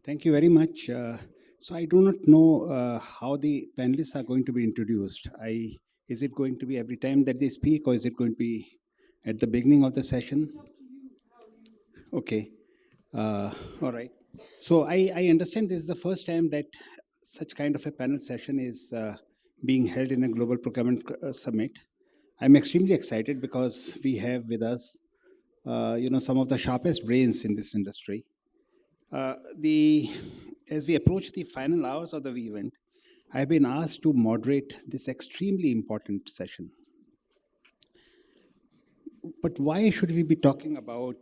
Thank you very much. So I do not know how the panelists are going to be introduced. Is it going to be every time that they speak, or is it going to be at the beginning of the session? Okay. Uh, all right. So I understand this is the first time that such kind of a panel session is being held in a global procurement summit. I'm extremely excited because we have with us, some of the sharpest brains in this industry. The As we approach the final hours of the event, I've been asked to moderate this extremely important session. But why should we be talking about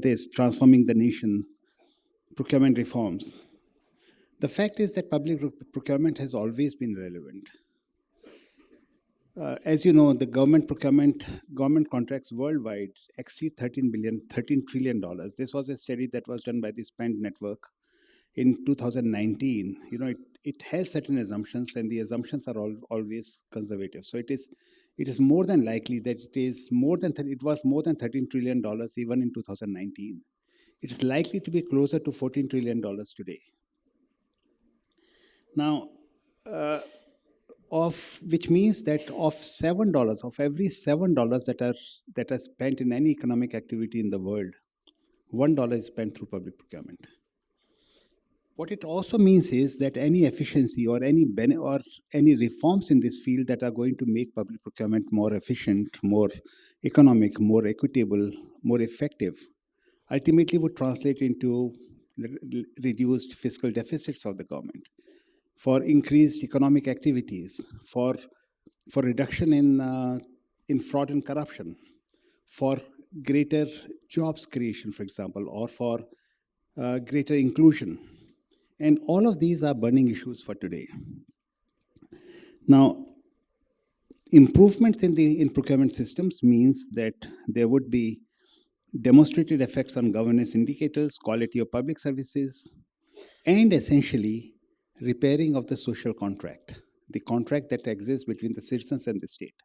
this transforming the nation procurement reforms? The fact is that public procurement has always been relevant. As you know, the government contracts worldwide exceed $13 trillion. This was a study that was done by the Spend Network in 2019. It has certain assumptions, and the assumptions are always conservative. So it is more than likely that it was more than $13 trillion even in 2019. It is likely to be closer to $14 trillion today. Now, of which means that of $7, of every $7 that are spent in any economic activity in the world, $1 is spent through public procurement. What it also means is that any efficiency or any reforms in this field that are going to make public procurement more efficient, more economic, more equitable, more effective, ultimately would translate into reduced fiscal deficits of the government, for increased economic activities, for reduction in fraud and corruption, for greater jobs creation, for example, or for greater inclusion. And all of these are burning issues for today. Now, improvements in procurement systems means that there would be demonstrated effects on governance indicators, quality of public services, and essentially repairing of the social contract, the contract that exists between the citizens and the state.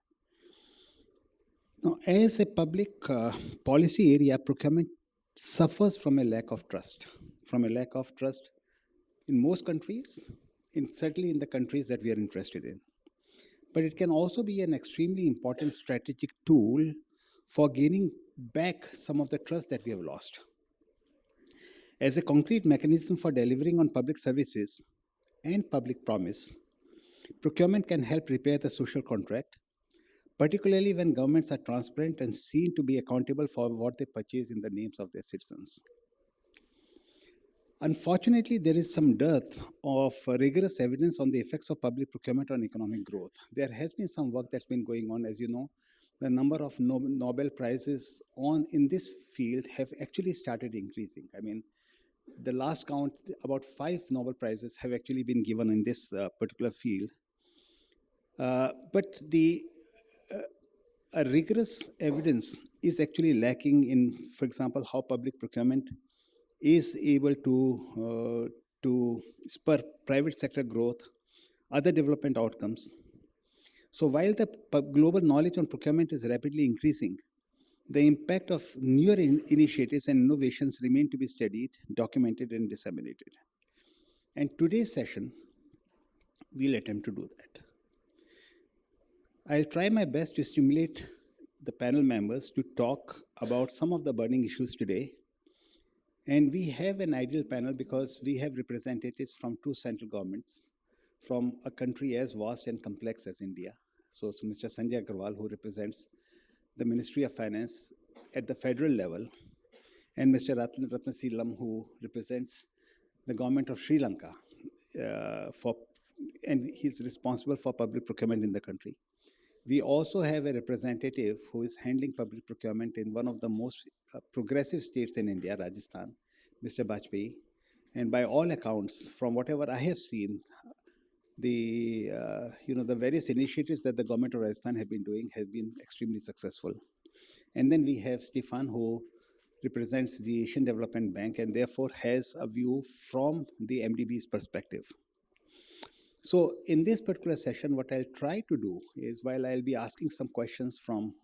Now, as a public policy area, procurement suffers from a lack of trust, in most countries, certainly in the countries that we are interested in. But it can also be an extremely important strategic tool for gaining back some of the trust that we have lost. As a concrete mechanism for delivering on public services and public promise, procurement can help repair the social contract, particularly when governments are transparent and seen to be accountable for what they purchase in the names of their citizens. Unfortunately, there is some dearth of rigorous evidence on the effects of public procurement on economic growth. There has been some work that's been going on. As you know, the number of Nobel Prizes in this field have actually started increasing. I mean, the last count, about 5 Nobel Prizes have actually been given in this particular field. But a rigorous evidence is actually lacking in, for example, how public procurement is able to spur private sector growth, other development outcomes. So while the global knowledge on procurement is rapidly increasing, the impact of newer initiatives and innovations remain to be studied, documented, and disseminated. And today's session will attempt to do that. I'll try my best to stimulate the panel members to talk about some of the burning issues today. And we have an ideal panel because we have representatives from 2 central governments from a country as vast and complex as India. So Mr. Sanjay Agarwal, who represents the Ministry of Finance at the federal level, and Mr. Ratnaseelam, who represents the government of Sri Lanka, and he's responsible for public procurement in the country. We also have a representative who is handling public procurement in one of the most progressive states in India, Rajasthan, Mr. Bajpayee. And by all accounts, from whatever I have seen, the various initiatives that the government of Rajasthan have been doing have been extremely successful. And then we have Stefan, who represents the Asian Development Bank and therefore has a view from the MDB's perspective. So in this particular session, what I'll try to do is, while I'll be asking some questions from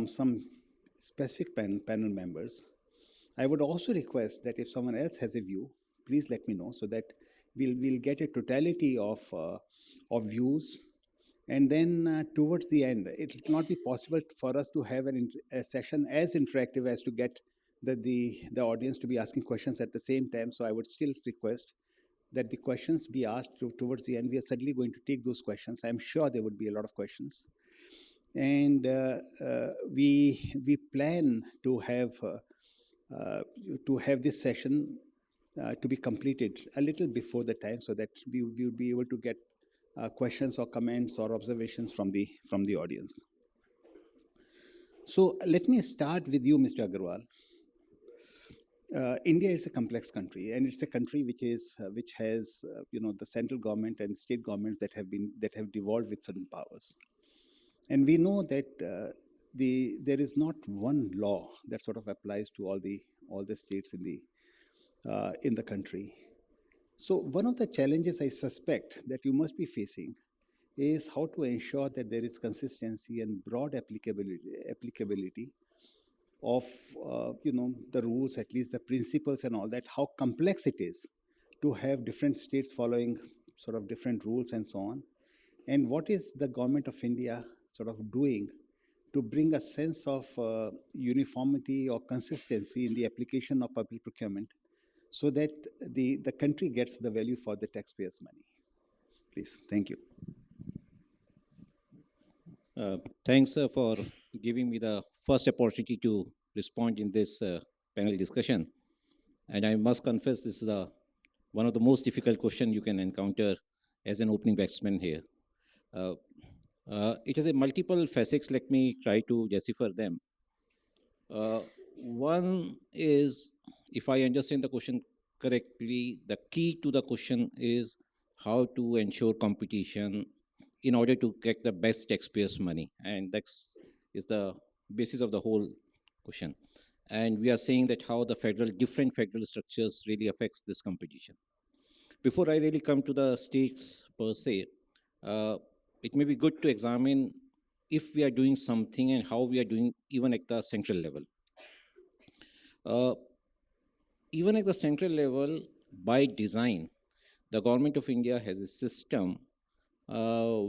some specific panel members, I would also request that if someone else has a view, please let me know so that we'll get a totality of views. And then towards the end, it will not be possible for us to have a session as interactive as to get the audience to be asking questions at the same time. So I would still request that the questions be asked towards the end. We are certainly going to take those questions. I'm sure there would be a lot of questions, and we plan uh, to have this session to be completed a little before the time, so that we would be able to get questions or comments or observations from the audience. So let me start with you, Mr. Agarwal. India is a complex country, and it's a country which has the central government and state governments that have devolved with certain powers, and we know that there is not one law that sort of applies to all the states in the country. So one of the challenges I suspect that you must be facing is how to ensure that there is consistency and broad applicability of the rules, at least the principles and all that, how complex it is to have different states following sort of different rules and so on. And what is the government of India sort of doing to bring a sense of uniformity or consistency in the application of public procurement so that the country gets the value for the taxpayers' money? Please, thank you. Thanks for giving me the first opportunity to respond in this panel discussion. And I must confess, this is one of the most difficult questions you can encounter as an opening batsman here. It has a multiple facets. Let me try to decipher them. One is, if I understand the question correctly, the key to the question is how to ensure competition in order to get the best taxpayers' money. And that is the basis of the whole question. And we are saying that how the different federal structures really affects this competition. Before I really come to the states per se, it may be good to examine if we are doing something and how we are doing even at the central level. Even at the central level, by design, the government of India has a system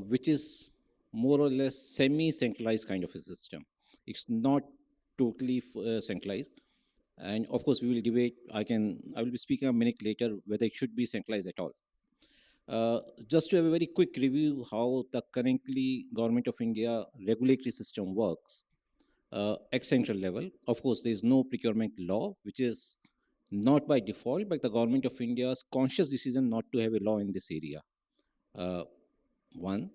which is more or less semi-centralized kind of a system. It's not totally centralized. And of course, we will debate. I will be speaking a minute later whether it should be centralized at all. Just to have a very quick review how the currently government of India regulatory system works at central level. Of course, there is no procurement law, which is not by default, but the government of India's conscious decision not to have a law in this area. One,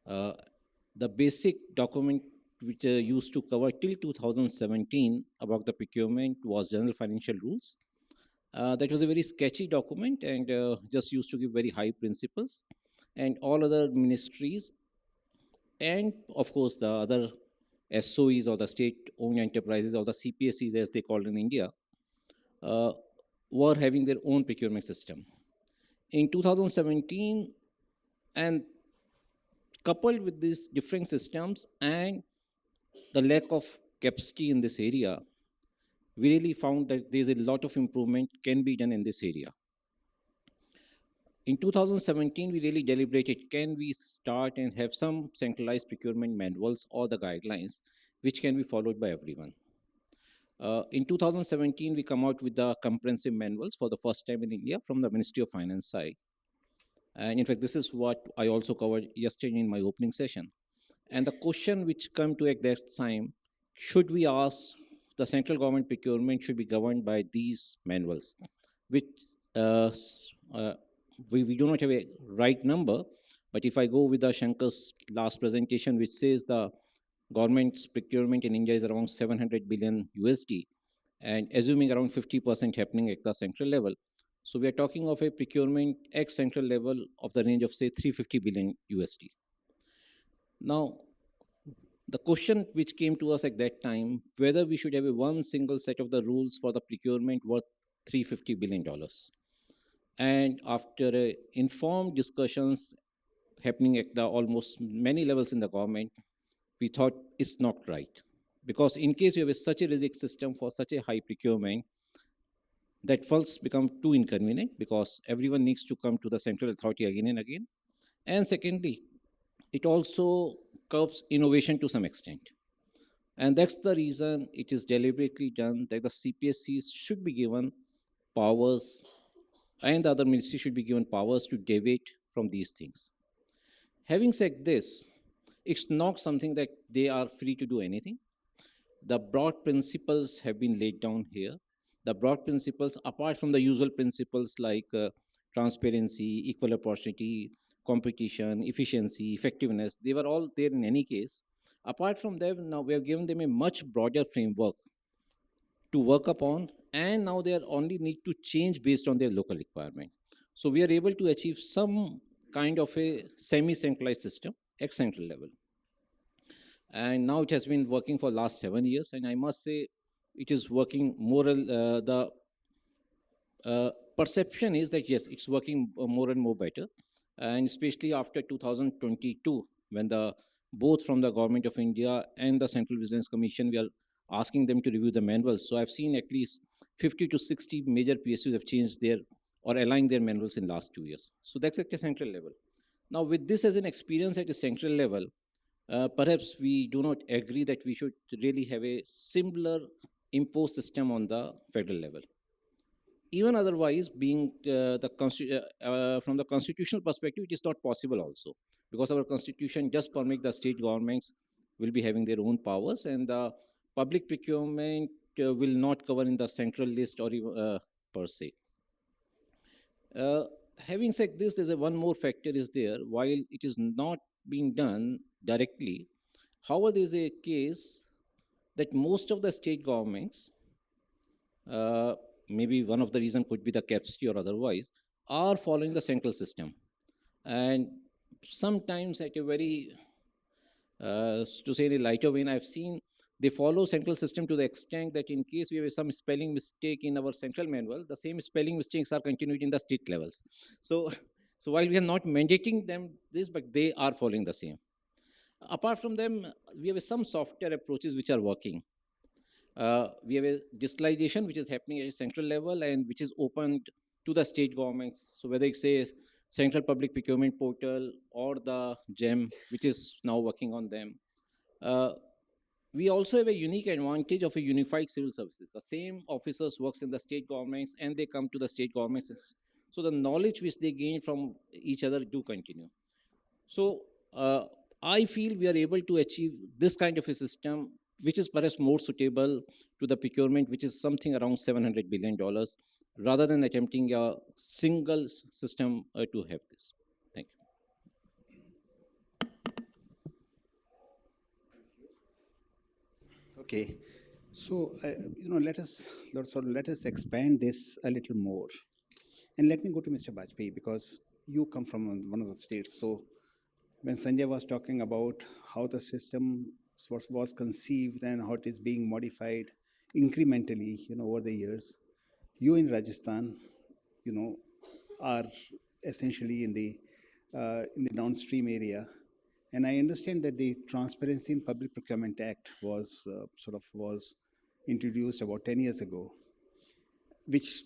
the basic document which used to cover till 2017 about the procurement was General Financial Rules. That was a very sketchy document and just used to give very high principles. And all other ministries and, of course, the other SOEs or the state-owned enterprises or the CPSEs, as they called in India, were having their own procurement system. In 2017, and coupled with these different systems and the lack of capacity in this area, we really found that there's a lot of improvement can be done in this area. In 2017, we really deliberated, can we start and have some centralized procurement manuals or the guidelines which can be followed by everyone. In 2017, we come out with the comprehensive manuals for the first time in India from the Ministry of Finance side. And in fact, this is what I also covered yesterday in my opening session. And the question which come to at that time, should we ask the central government procurement should be governed by these manuals, which we do not have a right number, but if I go with the Shankar's last presentation, which says the government's procurement in India is around 700 billion USD, and assuming around 50% happening at the central level. So we are talking of a procurement at central level of the range of, say, 350 billion USD. Now, the question which came to us at that time, whether we should have a one single set of the rules for the procurement worth $350 billion. And after informed discussions happening at the almost many levels in the government, we thought it's not right. Because in case you have such a rigid system for such a high procurement, That first become too inconvenient because everyone needs to come to the central authority again and again. And secondly, it also curbs innovation to some extent. And that's the reason it is deliberately done that the CPSCs should be given powers and the other ministries should be given powers to deviate from these things. Having said this, it's not something that they are free to do anything. The broad principles have been laid down here. The broad principles, apart from the usual principles like transparency, equal opportunity, competition, efficiency, effectiveness, they were all there in any case. Apart from them, now we have given them a much broader framework to work upon, and now they are only need to change based on their local requirement. So we are able to achieve some kind of a semi-centralized system at central level. And now it has been working for last 7 years, and I must say it is working more. The perception is that yes, it's working more and more better, and especially after 2022, when the both from the government of India and the Central Vigilance Commission, we are asking them to review the manuals. So I've seen at least 50 to 60 major PSUs have changed their or aligned their manuals in last 2 years. So that's at a central level. Now, with this as an experience at a central level, perhaps we do not agree that we should really have a similar imposed system on the federal level. Even otherwise, being from the constitutional perspective, it is not possible also, because our constitution just permits the state governments will be having their own powers, and the public procurement will not cover in the central list or even, per se. Uh, Having said this, there's one more factor is there. While it is not being done directly, however, there's a case that most of the state governments, maybe one of the reason could be the capacity or otherwise, are following the central system. And sometimes at a very, to say in a lighter vein, I've seen they follow central system to the extent that in case we have some spelling mistake in our central manual, the same spelling mistakes are continued in the state levels. So, so while we are not mandating them this, but they are following the same. Apart from them, we have some software approaches which are working. We have a digitalization which is happening at a central level and which is open to the state governments. So whether it's a central public procurement portal or the GEM, which is now working on them. We also have a unique advantage of a unified civil services. The same officers works in the state governments and they come to the state governments. So the knowledge which they gain from each other do continue. So I feel we are able to achieve this kind of a system, which is perhaps more suitable to the procurement, which is something around $700 billion, rather than attempting a single system to have this. Thank you. Okay, so let us expand this a little more, and let me go to Mr. Bajpayee, because you come from one of the states. So when Sanjay was talking about how the system was conceived and how it is being modified incrementally, over the years, you in Rajasthan, are essentially in the downstream area. And I understand that the Transparency in Public Procurement Act was was introduced about 10 years ago, which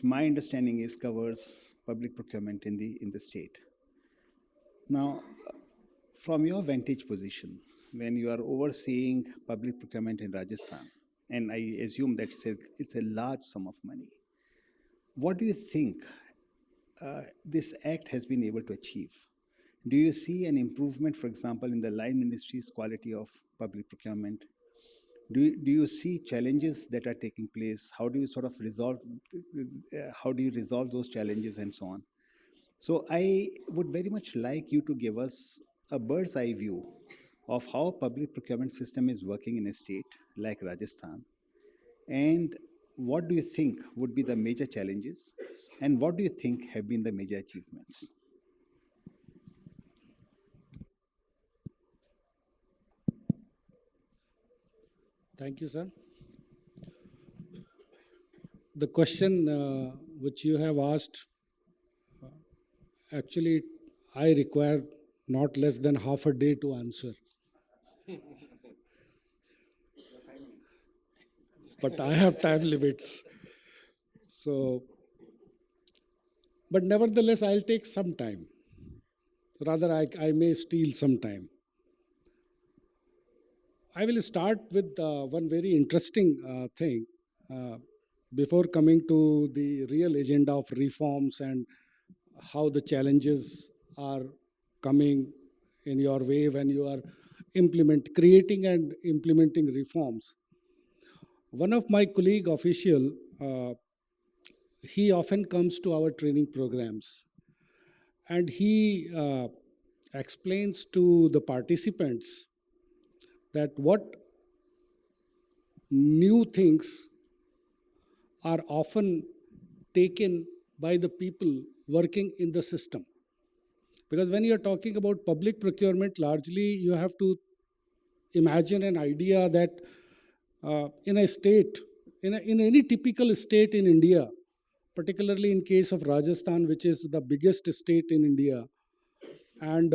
my understanding is covers public procurement in the state. Now, from your vantage position, when you are overseeing public procurement in Rajasthan, and I assume that it's a large sum of money, what do you think this act has been able to achieve? Do you see an improvement, for example, in the line ministry's quality of public procurement? Do you see challenges that are taking place? How do you sort of resolve? How do you resolve those challenges and so on? So I would very much like you to give us a bird's eye view of how public procurement system is working in a state like Rajasthan, and what do you think would be the major challenges, and what do you think have been the major achievements? Thank you, sir. The question which you have asked, actually, I require not less than half a day to answer. But I have time limits. So, but nevertheless, I'll take some time. Rather, I may steal some time. I will start with one very interesting thing uh, before coming to the real agenda of reforms and how the challenges are coming in your way when you are creating and implementing reforms. One of my colleague official, he often comes to our training programs, and he explains to the participants that what new things are often taken by the people working in the system. Because when you're talking about public procurement, largely you have to imagine an idea that in a state, in any typical state in India, particularly in case of Rajasthan, which is the biggest state in India, and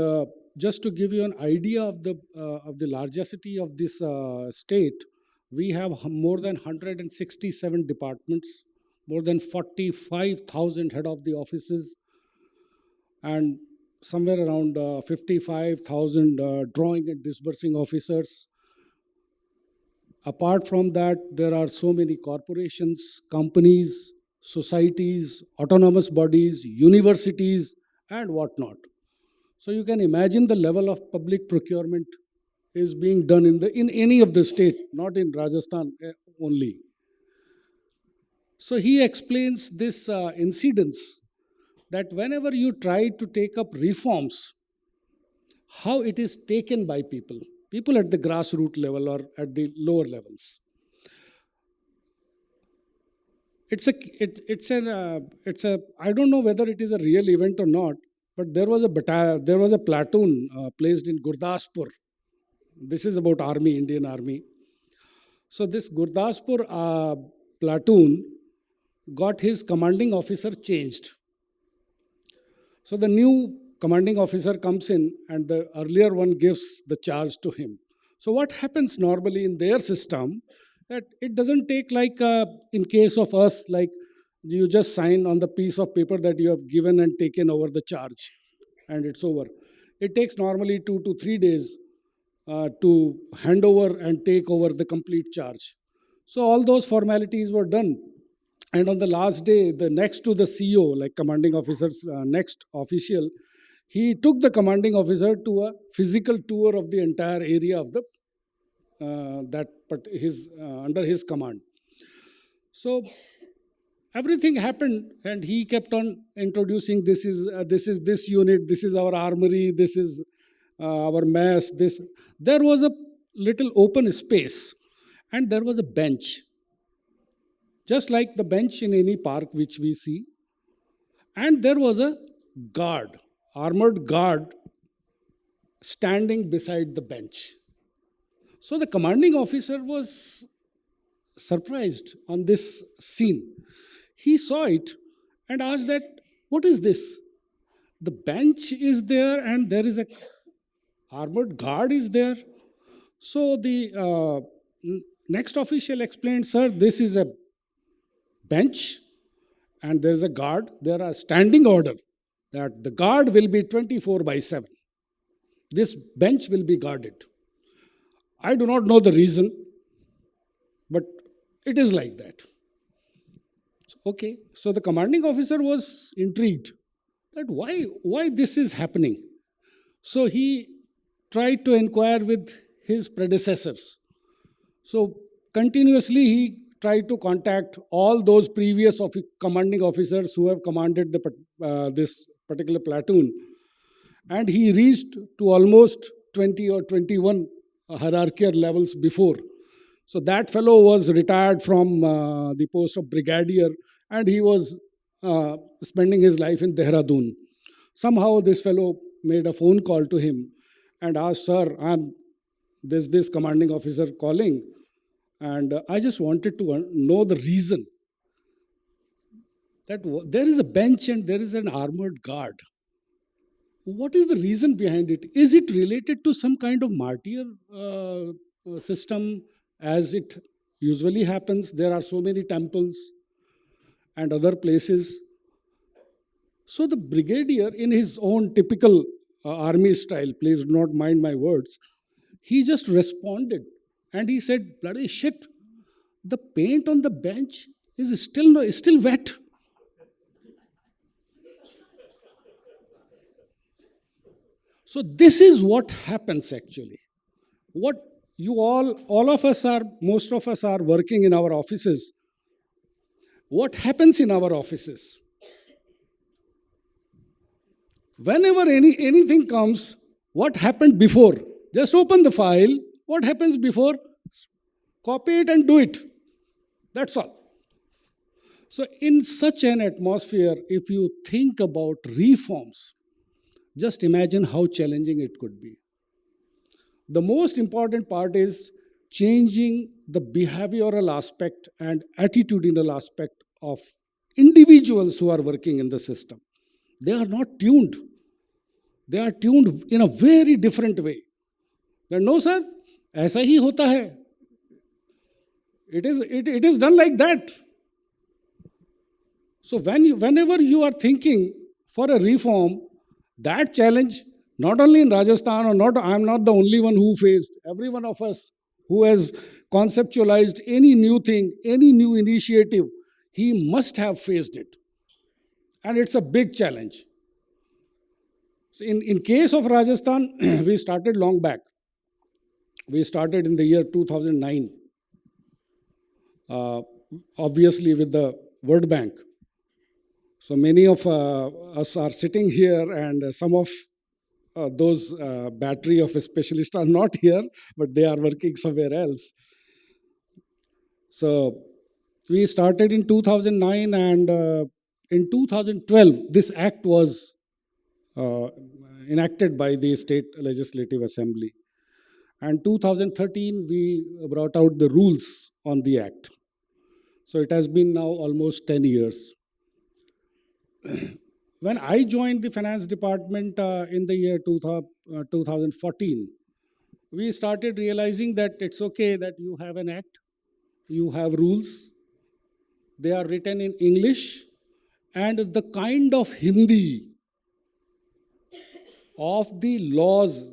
just to give you an idea of the largity of this state, we have more than 167 departments, more than 45,000 head of the offices, and somewhere around 55,000 drawing and disbursing officers. Apart from that, there are so many corporations, companies, societies, autonomous bodies, universities, and whatnot. So you can imagine the level of public procurement is being done in any of the state, not in Rajasthan only. So he explains this incidence that whenever you try to take up reforms, how it is taken by people at the grassroots level or at the lower levels. It's a I don't know whether it is a real event or not, but there was a platoon placed in Gurdaspur. This is about army, Indian army. So this Gurdaspur platoon got his commanding officer changed. So the new commanding officer comes in and the earlier one gives the charge to him. So what happens normally in their system, that it doesn't take like in case of us, like you just sign on the piece of paper that you have given and taken over the charge and it's over. It takes normally 2 to 3 days to hand over and take over the complete charge. So all those formalities were done. And on the last day, the next to the CO, like commanding officer's next official, he took the commanding officer to a physical tour of the entire area of the under his command. So everything happened, and he kept on introducing, this is this unit, this is our armory, this is our mess. This There was a little open space, and there was a bench, just like the bench in any park which we see, and there was a guard, armored guard, standing beside the bench. So the commanding officer was surprised on this scene. He saw it and asked that, what is this? The bench is there and there is a armored guard is there. So the next official explained, sir, this is a bench and there is a guard. There are standing order that the guard will be 24/7. This bench will be guarded. I do not know the reason, but it is like that. Okay, so the commanding officer was intrigued that why this is happening. So he tried to inquire with his predecessors. So continuously he tried to contact all those previous commanding officers who have commanded this particular platoon, and he reached to almost 20 or 21 hierarchical levels before. So that fellow was retired from the post of brigadier, and he was spending his life in Dehradun. Somehow this fellow made a phone call to him and asked, sir, I'm this commanding officer calling, and I just wanted to know the reason that there is a bench and there is an armored guard. What is the reason behind it? Is it related to some kind of martyr system, as it usually happens? There are so many temples, and other places. So the brigadier, in his own typical army style, please do not mind my words, he just responded and he said, bloody shit, the paint on the bench is still wet. So this is what happens actually. What you all of us are, most of us are working in our offices. What happens in our offices? Whenever anything comes, what happened before? Just open the file. What happens before? Copy it and do it. That's all. So in such an atmosphere, if you think about reforms, just imagine how challenging it could be. The most important part is changing the behavioral aspect and attitudinal aspect of individuals who are working in the system. They are not tuned. They are tuned in a very different way. That no, sir, ऐसा ही होता है. It is done like that. So whenever you are thinking for a reform, that challenge, not only in Rajasthan, I'm not the only one who faced. Every one of us who has conceptualized any new thing, any new initiative, he must have faced it. And it's a big challenge. So in case of Rajasthan, we started long back. We started in the year 2009, obviously with the World Bank. So many of us are sitting here, and some of those battery of specialists are not here, but they are working somewhere else. So we started in 2009, and in 2012, this act was enacted by the State Legislative Assembly. And 2013, we brought out the rules on the act. So it has been now almost 10 years. When I joined the finance department in the year 2014, we started realizing that it's okay that you have an act, you have rules, they are written in English, and the kind of Hindi of the laws,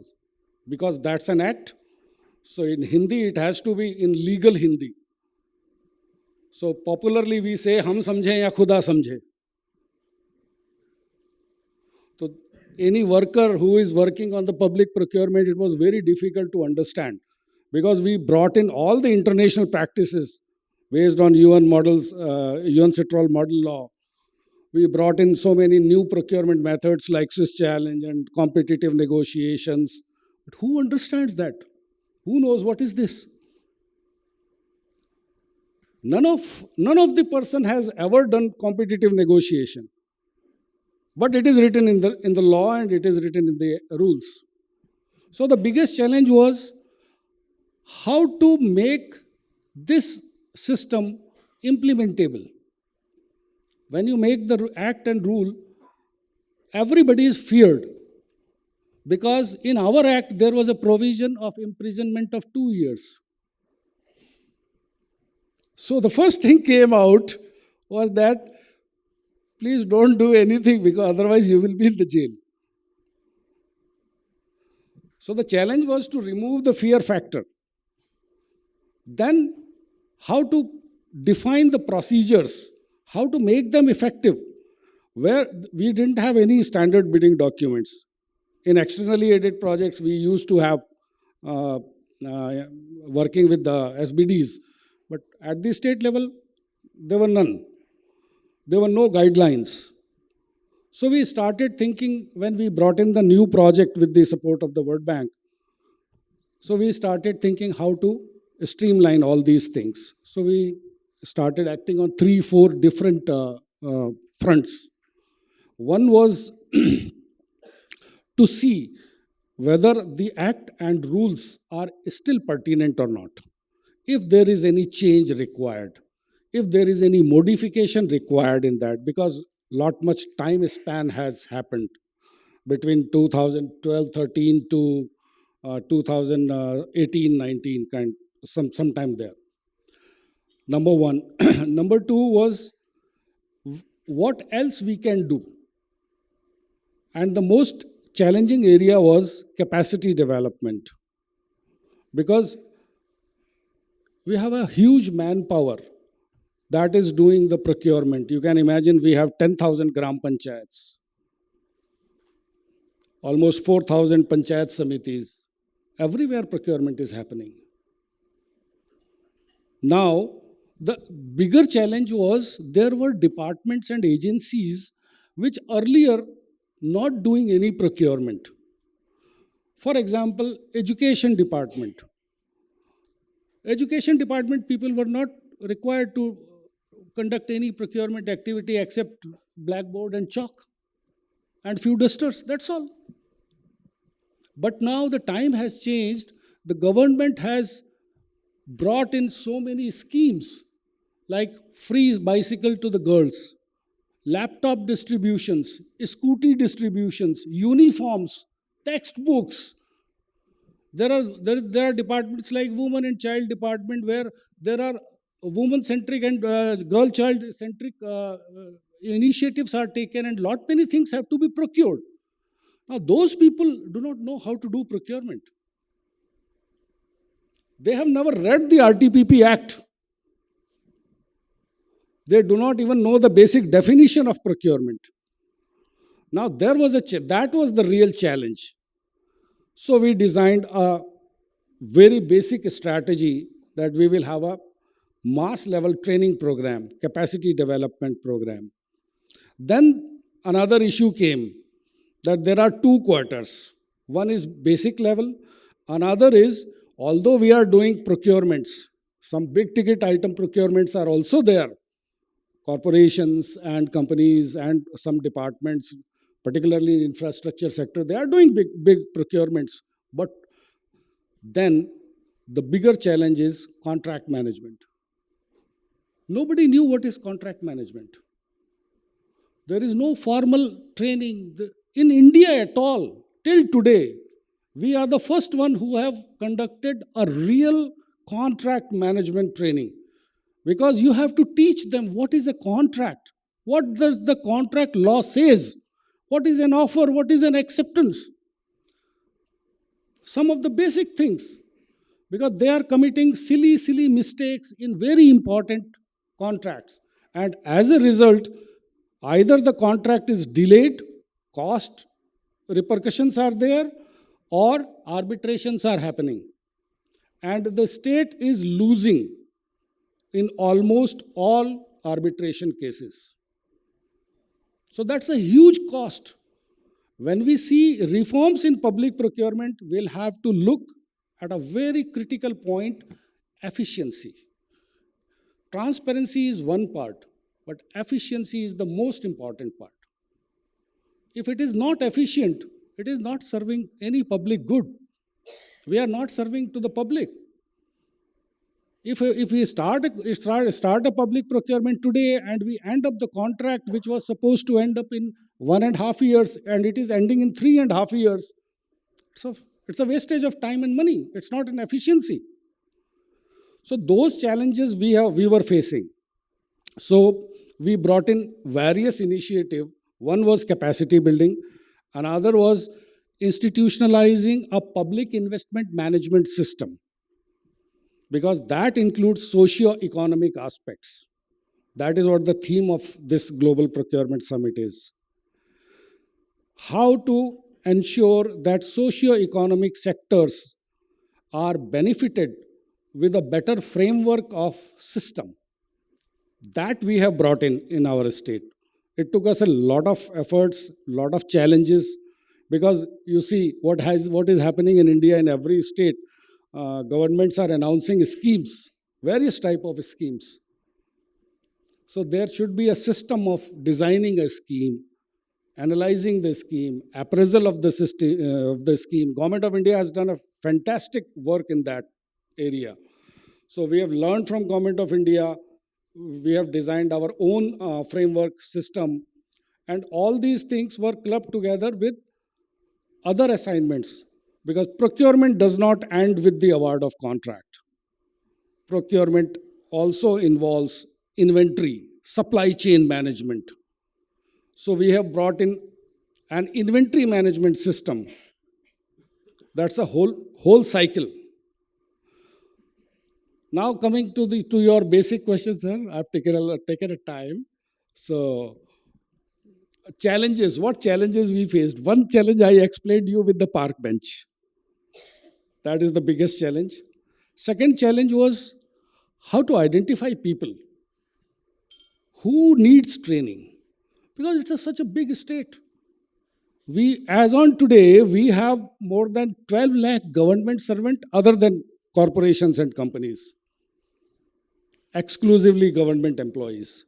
because that's an act. So in Hindi, it has to be in legal Hindi. So popularly we say, हम समझें या खुदा समझे. So any worker who is working on the public procurement, it was very difficult to understand, because we brought in all the international practices based on UN models, UN Citral model law. We brought in so many new procurement methods like Swiss challenge and competitive negotiations. But who understands that? Who knows what is this? None of the person has ever done competitive negotiation. But it is written in the law, and it is written in the rules. So the biggest challenge was how to make this system implementable. When you make the act and rule, everybody is feared. Because in our act, there was a provision of imprisonment of 2 years. So the first thing came out was that please don't do anything, because otherwise you will be in the jail. So the challenge was to remove the fear factor. Then how to define the procedures, how to make them effective, where we didn't have any standard bidding documents. In externally aided projects, we used to have working with the SBDs, but at the state level, there were none. There were no guidelines. So we started thinking, when we brought in the new project with the support of the World Bank, so we started thinking how to streamline all these things. So we started acting on 3-4 different fronts. One was to see whether the act and rules are still pertinent or not, if there is any change required, if there is any modification required in that, because much time span has happened between 2012-13 to 2018-19, sometime there. Number one. Number two was what else we can do. And the most challenging area was capacity development, because we have a huge manpower that is doing the procurement. You can imagine we have 10,000 gram panchayats, almost 4,000 panchayat samitis. Everywhere procurement is happening. Now, the bigger challenge was there were departments and agencies which earlier not doing any procurement. For example, education department. Education department people were not required to conduct any procurement activity except blackboard and chalk and few dusters, that's all. But now the time has changed. The government has brought in so many schemes like free bicycle to the girls, laptop distributions, scooty distributions, uniforms, textbooks. There are departments like women and child department where there are woman-centric and girl-child-centric initiatives are taken, and lot many things have to be procured. Now, those people do not know how to do procurement. They have never read the RTPP Act. They do not even know the basic definition of procurement. Now, that was the real challenge. So we designed a very basic strategy that we will have a mass level training program, capacity development program. Then another issue came that there are two quarters. One is basic level, another is, although we are doing procurements, some big ticket item procurements are also there. Corporations and companies and some departments, particularly in infrastructure sector, they are doing big procurements. But then the bigger challenge is contract management. Nobody knew what is contract management. There is no formal training in India at all. Till today, we are the first one who have conducted a real contract management training. Because you have to teach them what is a contract, what does the contract law says, what is an offer, what is an acceptance. Some of the basic things, because they are committing silly mistakes in very important contracts. And as a result, either the contract is delayed, cost repercussions are there, or arbitrations are happening. And the state is losing in almost all arbitration cases. So that's a huge cost. When we see reforms in public procurement, we'll have to look at a very critical point, efficiency. Transparency is one part, but efficiency is the most important part. If it is not efficient, it is not serving any public good. We are not serving to the public. If we start a public procurement today and we end up the contract which was supposed to end up in 1.5 years and it is ending in 3.5 years, it's a wastage of time and money. It's not an efficiency. So those challenges we were facing. So we brought in various initiatives. One was capacity building. Another was institutionalizing a public investment management system, because that includes socio-economic aspects. That is what the theme of this Global Procurement Summit is. How to ensure that socio-economic sectors are benefited with a better framework of system. That we have brought in our state. It took us a lot of efforts, lot of challenges, because you see what is happening in India in every state. Governments are announcing schemes, various type of schemes. So there should be a system of designing a scheme, analyzing the scheme, appraisal of the system of the scheme. Government of India has done a fantastic work in that area. So we have learned from Government of India. We have designed our own framework system, and all these things were clubbed together with other assignments. Because procurement does not end with the award of contract. Procurement also involves inventory, supply chain management, So we have brought in an inventory management system. That's a whole cycle. Now coming to your basic question, sir, I've taken a time. So challenges, what challenges we faced? One challenge I explained you with the park bench. That is the biggest challenge. Second challenge was how to identify people who needs training, because it's such a big state. As on today, we have more than 12 lakh government servant other than corporations and companies, exclusively government employees.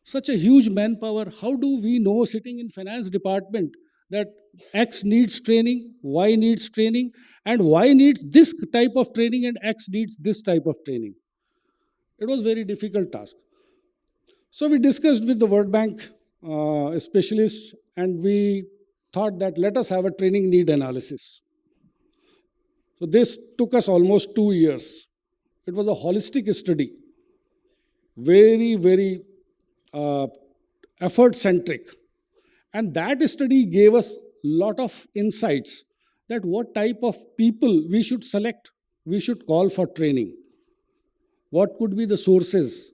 Such a huge manpower. How do we know sitting in finance department that X needs training, Y needs training, and Y needs this type of training and X needs this type of training? It was a very difficult task. So we discussed with the World Bank specialists, and we thought that let us have a training need analysis. So this took us almost 2 years. It was a holistic study, very effort-centric. And that study gave us a lot of insights that what type of people we should select, we should call for training. What could be the sources?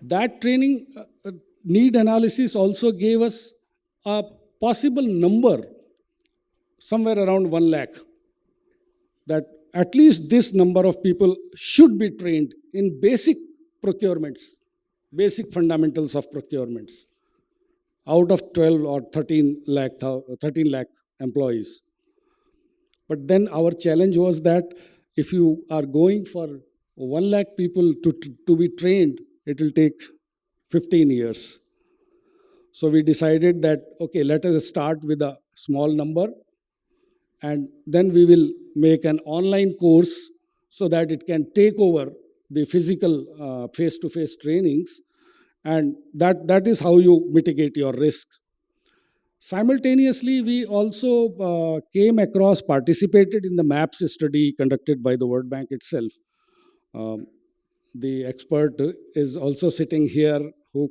That training need analysis also gave us a possible number, somewhere around 1 lakh, that at least this number of people should be trained in basic procurements, basic fundamentals of procurements, out of 12 or 13 lakh employees. But then our challenge was that if you are going for 1 lakh people to be trained, it will take 15 years. So we decided that, okay, let us start with a small number, and then we will make an online course so that it can take over the physical face-to-face trainings, and that is how you mitigate your risk. Simultaneously, we also came across, participated in the MAPS study conducted by the World Bank itself. The expert is also sitting here who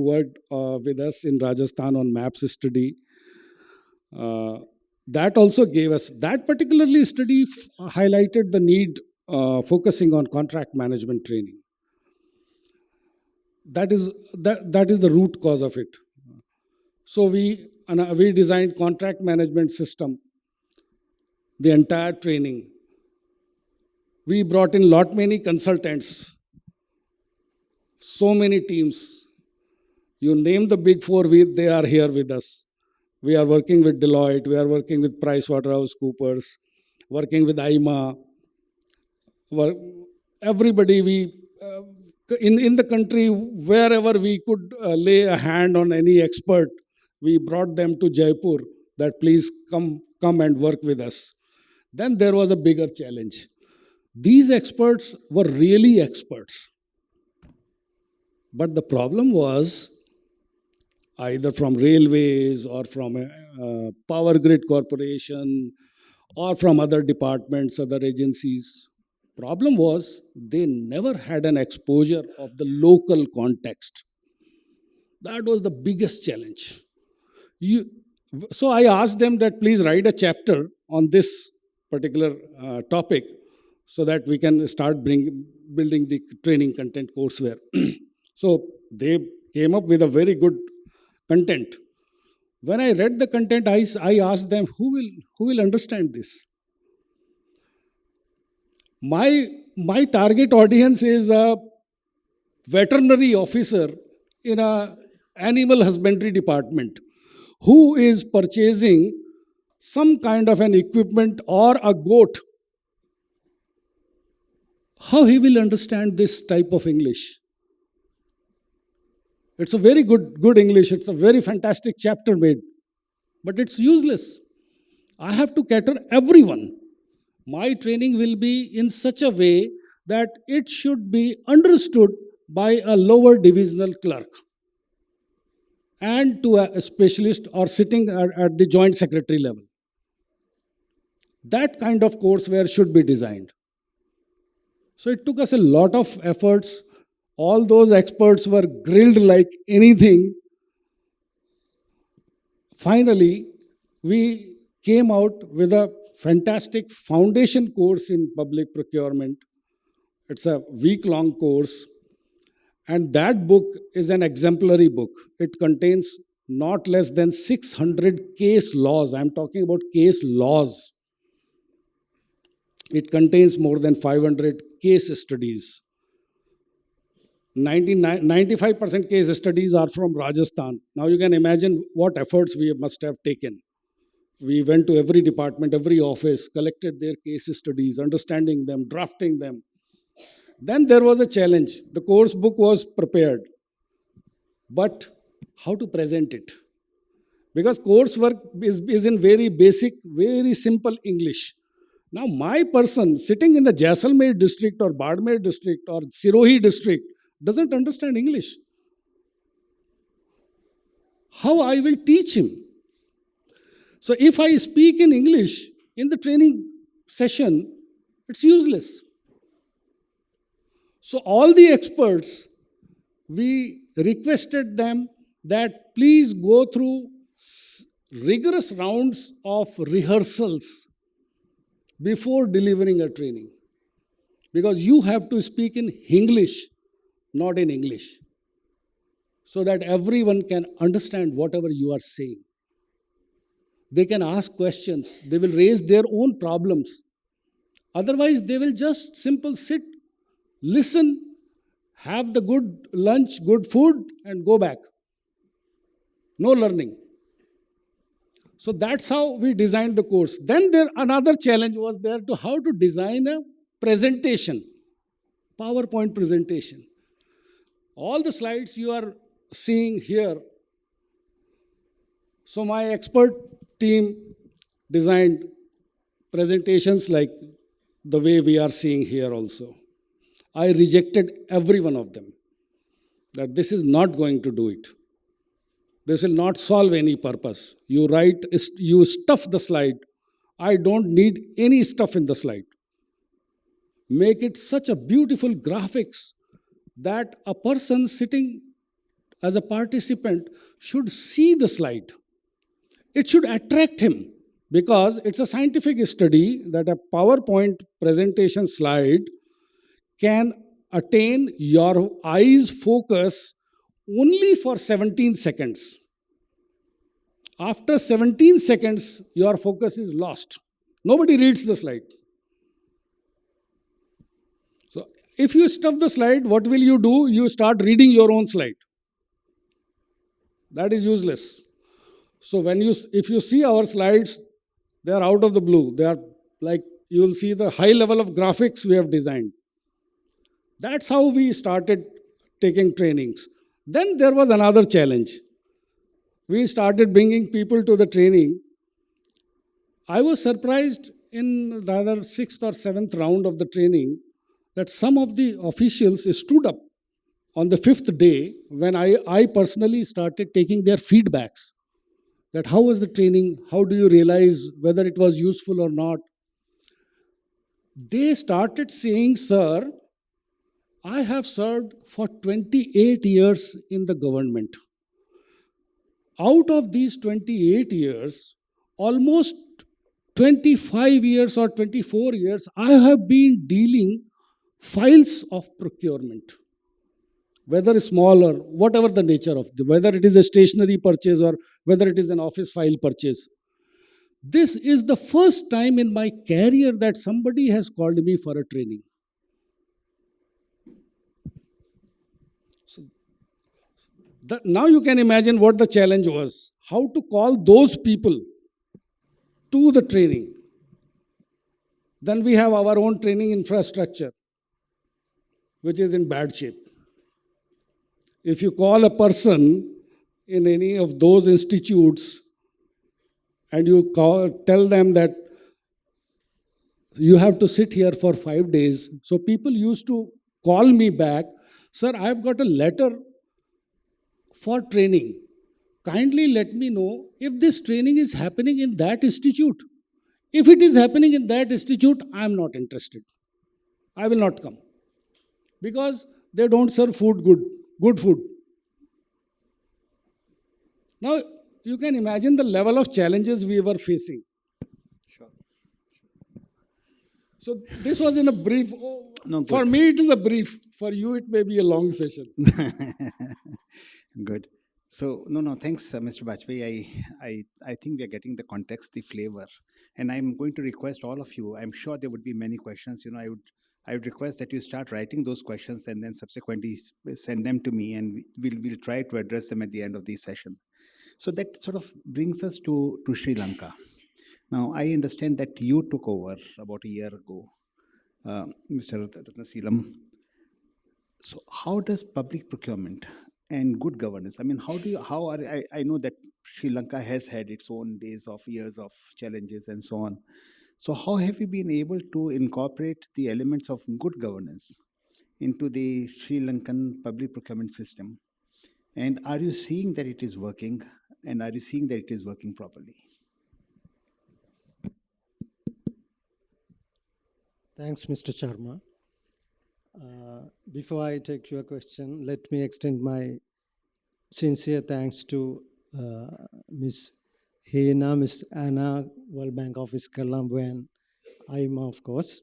worked with us in Rajasthan on MAPS study. That also gave us, that particularly study highlighted the need focusing on contract management training. That is the root cause of it. So we designed contract management system, the entire training. We brought in many consultants, so many teams. You name the big four, they are here with us. We are working with Deloitte, we are working with PricewaterhouseCoopers, working with IMA. Everybody, in the country, wherever we could lay a hand on any expert, we brought them to Jaipur, that please come and work with us. Then there was a bigger challenge. These experts were really experts. But the problem was, either from railways or from a power grid corporation or from other departments, other agencies, problem was they never had an exposure of the local context. That was the biggest challenge. So I asked them that please write a chapter on this particular topic so that we can start building the training content courseware. So they came up with a very good content. When I read the content, I asked them, who will understand this? My target audience is a veterinary officer in a animal husbandry department who is purchasing some kind of an equipment or a goat. How he will understand this type of English? It's a very good English. It's a very fantastic chapter made, but it's useless. I have to cater everyone. My training will be in such a way that it should be understood by a lower divisional clerk and to a specialist or sitting at the joint secretary level. That kind of courseware should be designed. So it took us a lot of efforts. All those experts were grilled like anything. Finally, we came out with a fantastic foundation course in public procurement. It's a week-long course, and that book is an exemplary book. It contains not less than 600 case laws. I'm talking about case laws. It contains more than 500 case studies. 95% case studies are from Rajasthan. Now you can imagine what efforts we must have taken. We went to every department, every office, collected their case studies, understanding them, drafting them. Then there was a challenge. The course book was prepared, but how to present it? Because coursework is in very basic, very simple English. Now my person sitting in the Jaisalmer district or Badmer district or Sirohi district doesn't understand English. How I will teach him? So if I speak in English in the training session, it's useless. So all the experts, we requested them that please go through rigorous rounds of rehearsals before delivering a training. Because you have to speak in English, not in English, so that everyone can understand whatever you are saying. They can ask questions. They will raise their own problems. Otherwise, they will just simple sit, listen, have the good lunch, good food, and go back. No learning. So that's how we designed the course. Then another challenge was there to how to design a presentation, PowerPoint presentation. All the slides you are seeing here. So my expert team designed presentations like the way we are seeing here also. I rejected every one of them, that this is not going to do it. This will not solve any purpose. You write, you stuff the slide. I don't need any stuff in the slide. Make it such a beautiful graphics that a person sitting as a participant should see the slide. It should attract him, because it's a scientific study that a PowerPoint presentation slide can attain your eyes focus only for 17 seconds. After 17 seconds, your focus is lost. Nobody reads the slide. So if you stuff the slide, what will you do? You start reading your own slide. That is useless. So if you see our slides, they are out of the blue. They are like, you will see the high level of graphics we have designed. That's how we started taking trainings. Then there was another challenge. We started bringing people to the training. I was surprised in rather 6th or 7th round of the training that some of the officials stood up on the 5th day when I personally started taking their feedbacks. That how was the training? How do you realize whether it was useful or not? They started saying, sir, I have served for 28 years in the government. Out of these 28 years, almost 25 years or 24 years, I have been dealing files of procurement. Whether small or whatever the nature of it, whether it is a stationery purchase or whether it is an office file purchase. This is the first time in my career that somebody has called me for a training. So now you can imagine what the challenge was. How to call those people to the training. Then we have our own training infrastructure, which is in bad shape. If you call a person in any of those institutes and you tell them that you have to sit here for 5 days, so people used to call me back, sir, I've got a letter for training. Kindly let me know if this training is happening in that institute. If it is happening in that institute, I am not interested. I will not come. Because they don't serve good food. Now, you can imagine the level of challenges we were facing. Sure. So this was in a brief. No, for good. me, it is a brief. For you, it may be a long session. Good. So no, thanks, Mr. Bajpayee. I think we are getting the context, the flavor, and I'm going to request all of you. I'm sure there would be many questions. I would request that you start writing those questions and then subsequently send them to me, and we'll try to address them at the end of the session. So that sort of brings us to Sri Lanka. Now, I understand that you took over about a year ago, Mr. Ratnaseelam. So, how does public procurement and good governance? I mean, I know that Sri Lanka has had its own days of years of challenges and so on. So, how have you been able to incorporate the elements of good governance into the Sri Lankan public procurement system? And are you seeing that it is working? And are you seeing that it is working properly? Thanks, Mr. Sharma. Before I take your question, let me extend my sincere thanks to Ms. Hina, Ms. Anna, World Bank Office Colombo, and IMA, of course.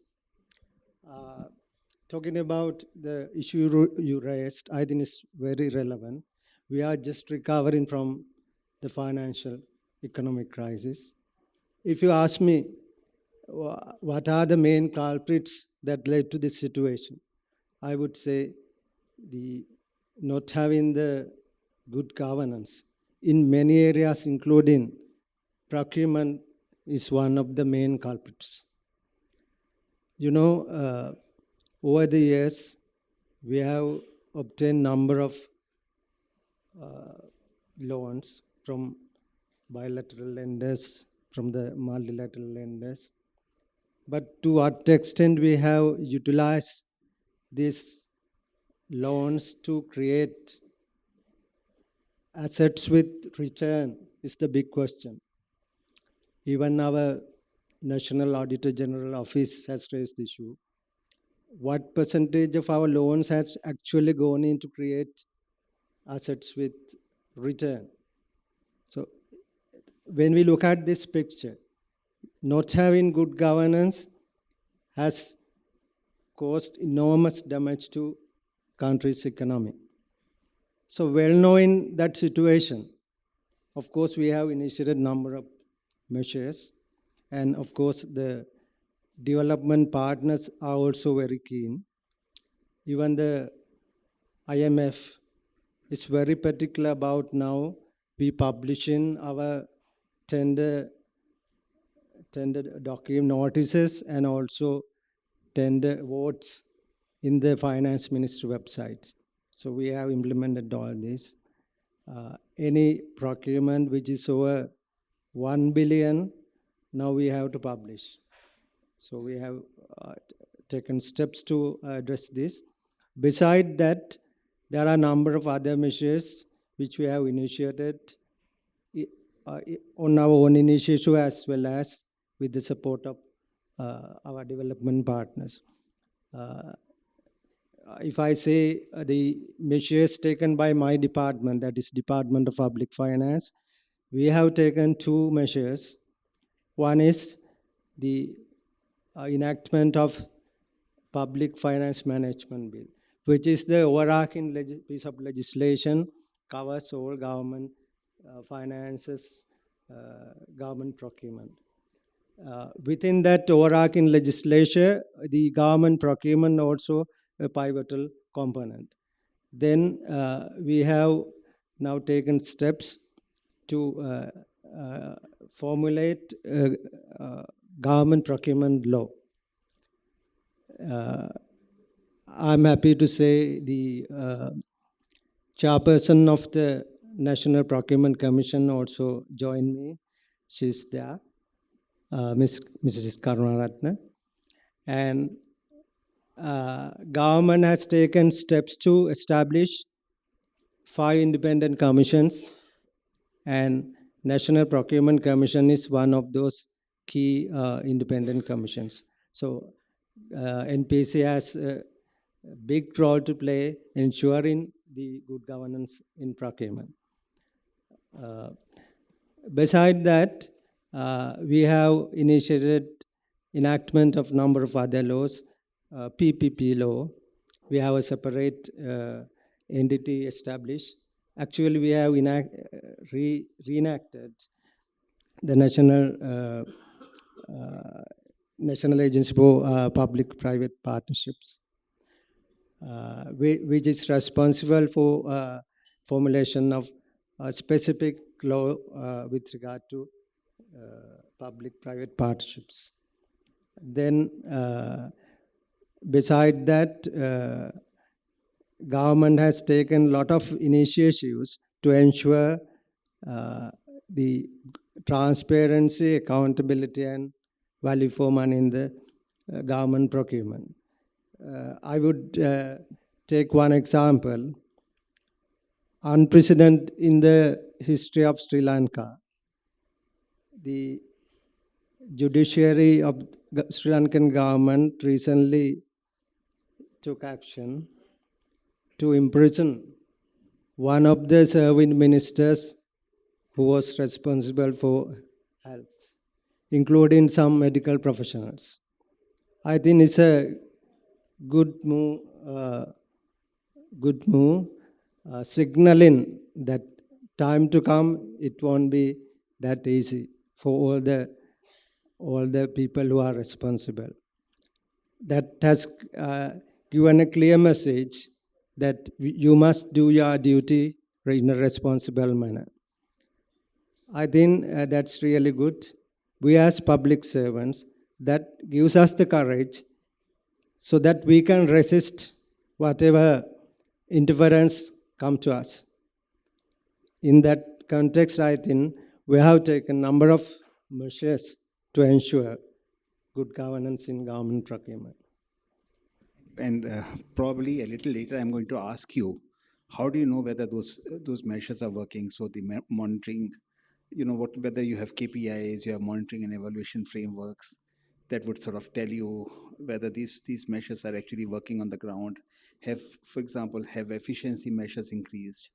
Talking about the issue you raised, I think it's very relevant. We are just recovering from the financial economic crisis. If you ask me, what are the main culprits that led to this situation? I would say the not having the good governance in many areas, including procurement, is one of the main culprits. Over the years, we have obtained number of loans from bilateral lenders, from the multilateral lenders. But to what extent we have utilized these loans to create assets with return is the big question. Even our National Auditor General Office has raised the issue. What percentage of our loans has actually gone in to create assets with return? So when we look at this picture, not having good governance has caused enormous damage to country's economy. So well knowing that situation, of course, we have initiated a number of measures, and of course, the development partners are also very keen. Even the IMF is very particular about now we publishing our tender document notices and also tender votes in the finance ministry websites. So we have implemented all this. Any procurement which is over 1 billion, now we have to publish. So we have taken steps to address this. Besides that, there are a number of other measures which we have initiated on our own initiative as well as with the support of our development partners. If I say the measures taken by my department, that is Department of Public Finance, we have taken two measures. One is the enactment of Public Finance Management Bill, which is the overarching piece of legislation, covers all government finances, government procurement. Within that overarching legislation, the government procurement also a pivotal component. Then we have now taken steps to formulate government procurement law. I'm happy to say the chairperson of the National Commission also joined me. She's there, Mrs. Karunaratne. And government has taken steps to establish 5 independent commissions, and National Procurement Commission is one of those key independent commissions. So NPC has a big role to play ensuring the good governance in procurement. Beside that, we have initiated enactment of number of other laws, PPP law. We have a separate entity established. Actually, we have reenacted the National Agency for Public-Private Partnerships, which is responsible for formulation of a specific law with regard to public-private partnerships. Then, beside that, government has taken a lot of initiatives to ensure the transparency, accountability, and value for money in the government procurement. I would take one example. Unprecedented in the history of Sri Lanka, the judiciary of Sri Lankan government recently took action to imprison one of the serving ministers who was responsible for health, including some medical professionals. I think it's a good move, signaling that time to come, it won't be that easy for all the people who are responsible. That has given a clear message that you must do your duty in a responsible manner. I think that's really good. We as public servants, that gives us the courage so that we can resist whatever interference come to us. In that context, I think we have taken a number of measures to ensure good governance in government procurement. And probably a little later, I'm going to ask you, how do you know whether those measures are working? So the monitoring, whether you have KPIs, you have monitoring and evaluation frameworks that would sort of tell you whether these measures are actually working on the ground. For example, have efficiency measures increased?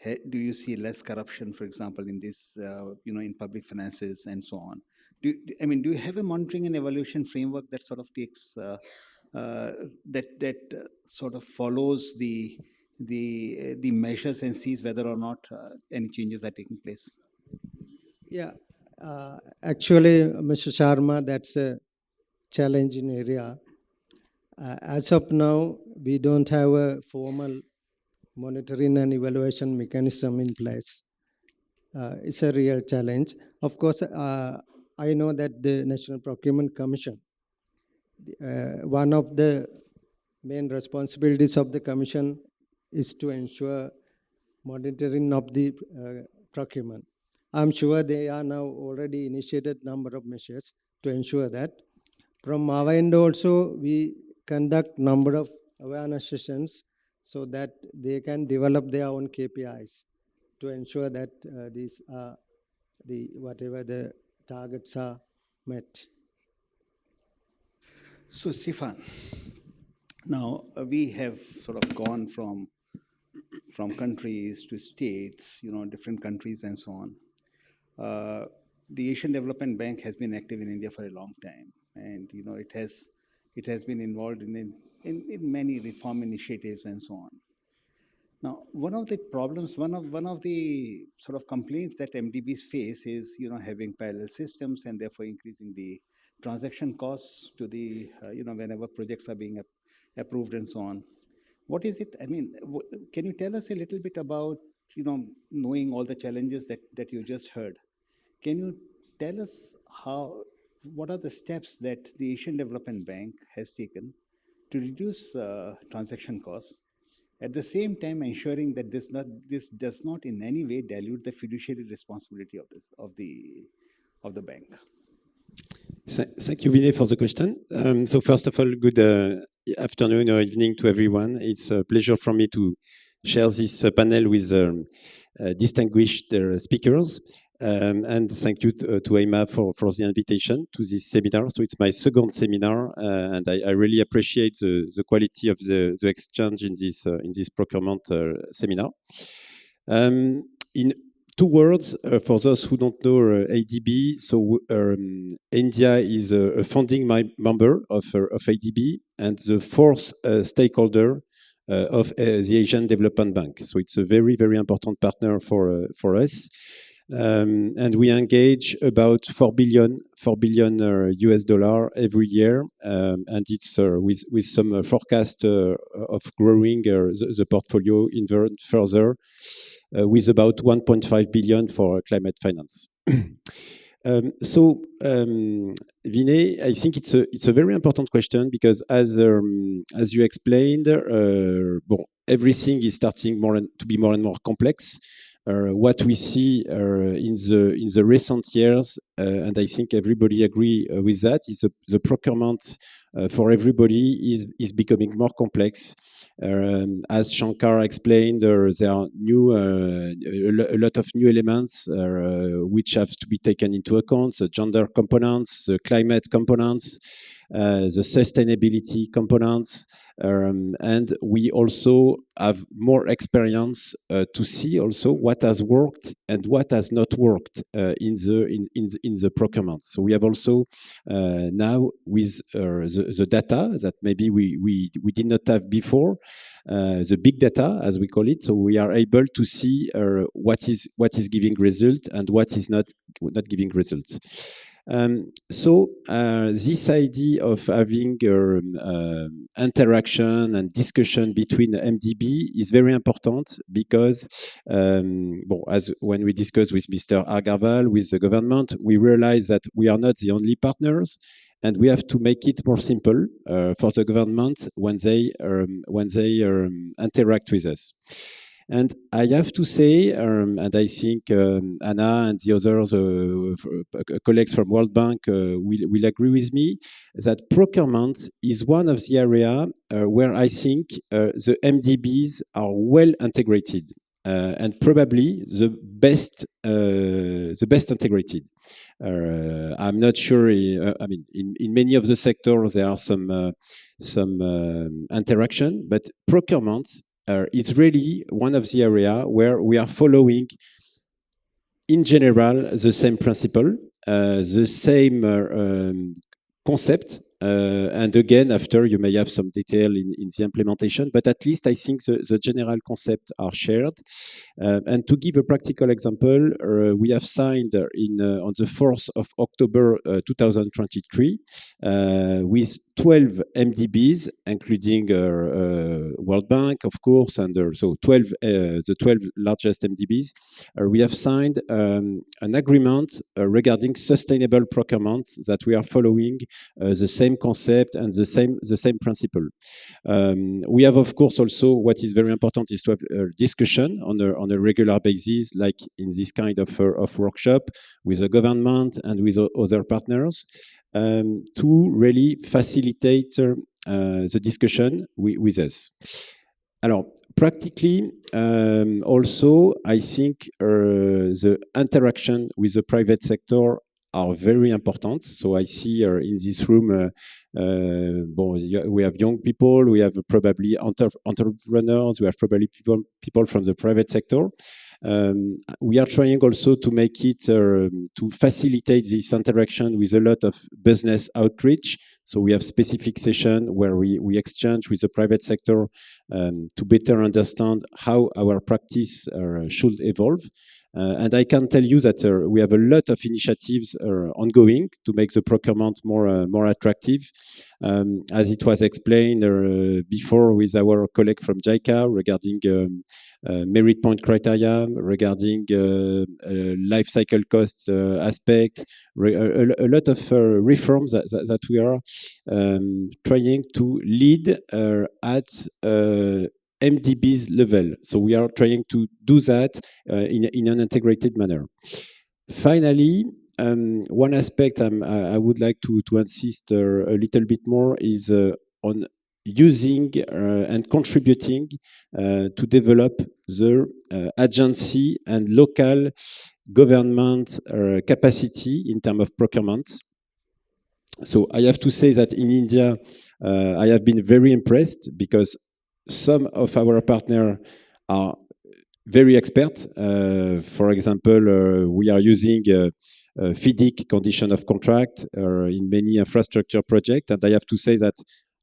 Do you see less corruption, for example, in this, in public finances and so on? Do you have a monitoring and evaluation framework that sort of takes that sort of follows the measures and sees whether or not any changes are taking place? Yeah, actually, Mr. Sharma, that's a challenging area. As of now, we don't have a formal monitoring and evaluation mechanism in place. It's a real challenge. Of course, I know that the National Procurement Commission, one of the main responsibilities of the Commission is to ensure monitoring of the procurement. I'm sure they are now already initiated number of measures to ensure that. From our end also, we conduct number of awareness sessions so that they can develop their own KPIs to ensure that these are whatever the targets are met. So, Stefan, now we have sort of gone from countries to states, different countries and so on. The Asian Development Bank has been active in India for a long time, and it has been involved in many reform initiatives and so on. Now, one of the problems, one of the sort of complaints that MDBs face is having parallel systems and therefore increasing the transaction costs to the whenever projects are being approved and so on. What is it? I mean, can you tell us a little bit about knowing all the challenges that you just heard? Can you tell us what are the steps that the Asian Development Bank has taken to reduce transaction costs, at the same time ensuring that this does not in any way dilute the fiduciary responsibility of the bank? Thank you, Vinay, for the question. So first of all, good afternoon or evening to everyone. It's a pleasure for me to share this panel with distinguished speakers. And thank you to Emma for the invitation to this seminar. So it's my second seminar, and I really appreciate the quality of the exchange in this procurement seminar. In 2 words, for those who don't know ADB, so India is a founding member of ADB and the fourth stakeholder of the Asian Development Bank. So it's a very, very important partner for us. And we engage about $4 billion US dollar every year, and it's with some forecast of growing the portfolio even further, with about 1.5 billion for climate finance. Vinay, I think it's a very important question because as you explained, everything is starting to be more and more complex. What we see in the recent years, and I think everybody agree with that, is the procurement for everybody is becoming more complex. As Shankar explained, there are a lot of new elements which have to be taken into account: the gender components, the climate components, the sustainability components, and we also have more experience to see also what has worked and what has not worked in the procurement. So we have also now with the data that maybe we did not have before, the big data as we call it. So we are able to see what is giving result and what is not giving results. This idea of having interaction and discussion between MDB is very important because, as when we discuss with Mr. Agarwal, with the government, we realize that we are not the only partners, and we have to make it more simple for the government when they interact with us. And I have to say, and I think Anna and the others colleagues from World Bank will agree with me, that procurement is one of the areas where I think the MDBs are well integrated and probably the best integrated. I'm not sure. I mean, in many of the sectors there are some interaction, but procurement is really one of the areas where we are following, in general, the same principle, the same concept. And again, after you may have some detail in the implementation, but at least I think the general concepts are shared. And to give a practical example, we have signed on the 4th of October 2023 with 12 MDBs, including World Bank, of course, and so the 12 largest MDBs. We have signed an agreement regarding sustainable procurement that we are following the same concept and the same principle. We have, of course, also what is very important is to have a discussion on a regular basis, like in this kind of workshop with the government and with other partners, to really facilitate the discussion with us. Alors, practically, also, I think the interaction with the private sector are very important. So I see in this room, we have young people, we have probably entrepreneurs, we have probably people from the private sector. We are trying also to make it, to facilitate this interaction with a lot of business outreach. So we have specific session where we exchange with the private sector to better understand how our practice should evolve. And I can tell you that we have a lot of initiatives ongoing to make the procurement more attractive. As it was explained before with our colleague from JICA regarding merit point criteria, regarding life cycle cost aspect, a lot of reforms that we are trying to lead at MDB's level. So we are trying to do that in an integrated manner. Finally, one aspect I would like to insist a little bit more is on using and contributing to develop the agency and local government capacity in terms of procurement. So I have to say that in India, I have been very impressed because some of our partners are very expert. For example, we are using FIDIC, condition of contract, in many infrastructure projects. And I have to say that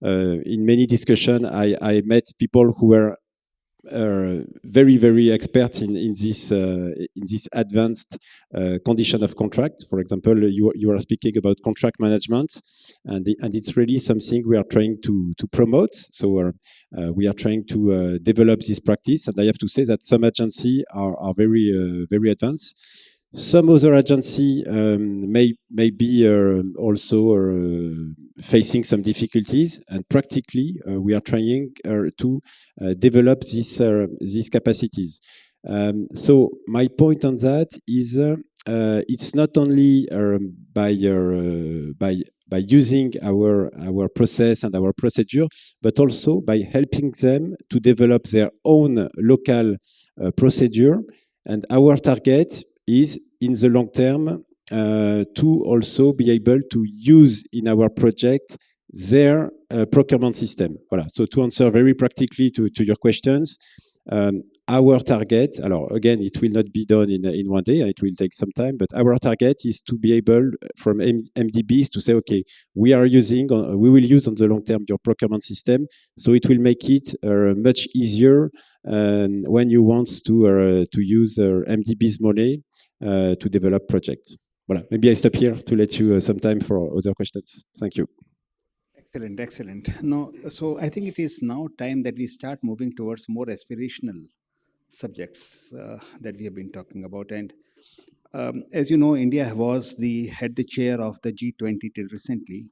in many discussions, I met people who were very, very expert in this advanced condition of contract. For example, you are speaking about contract management, and it's really something we are trying to promote. So we are trying to develop this practice, and I have to say that some agencies are very very advanced. Some other agency may be also facing some difficulties, and practically we are trying to develop these capacities. So my point on that is it's not only by using our process and our procedure, but also by helping them to develop their own local procedure. And our target is in the long term to also be able to use in our project their procurement system. Voilà. So to answer very practically to your questions, our target, again, it will not be done in one day, it will take some time, but our target is to be able from MDBs to say, okay, we will use on the long term your procurement system, so it will make it much easier when you want to use MDB's money to develop projects. Voilà. Maybe I stop here to let you some time for other questions. Thank you. Excellent, excellent. No, so I think it is now time that we start moving towards more aspirational subjects that we have been talking about. And as you know, India had the chair of the G20 till recently.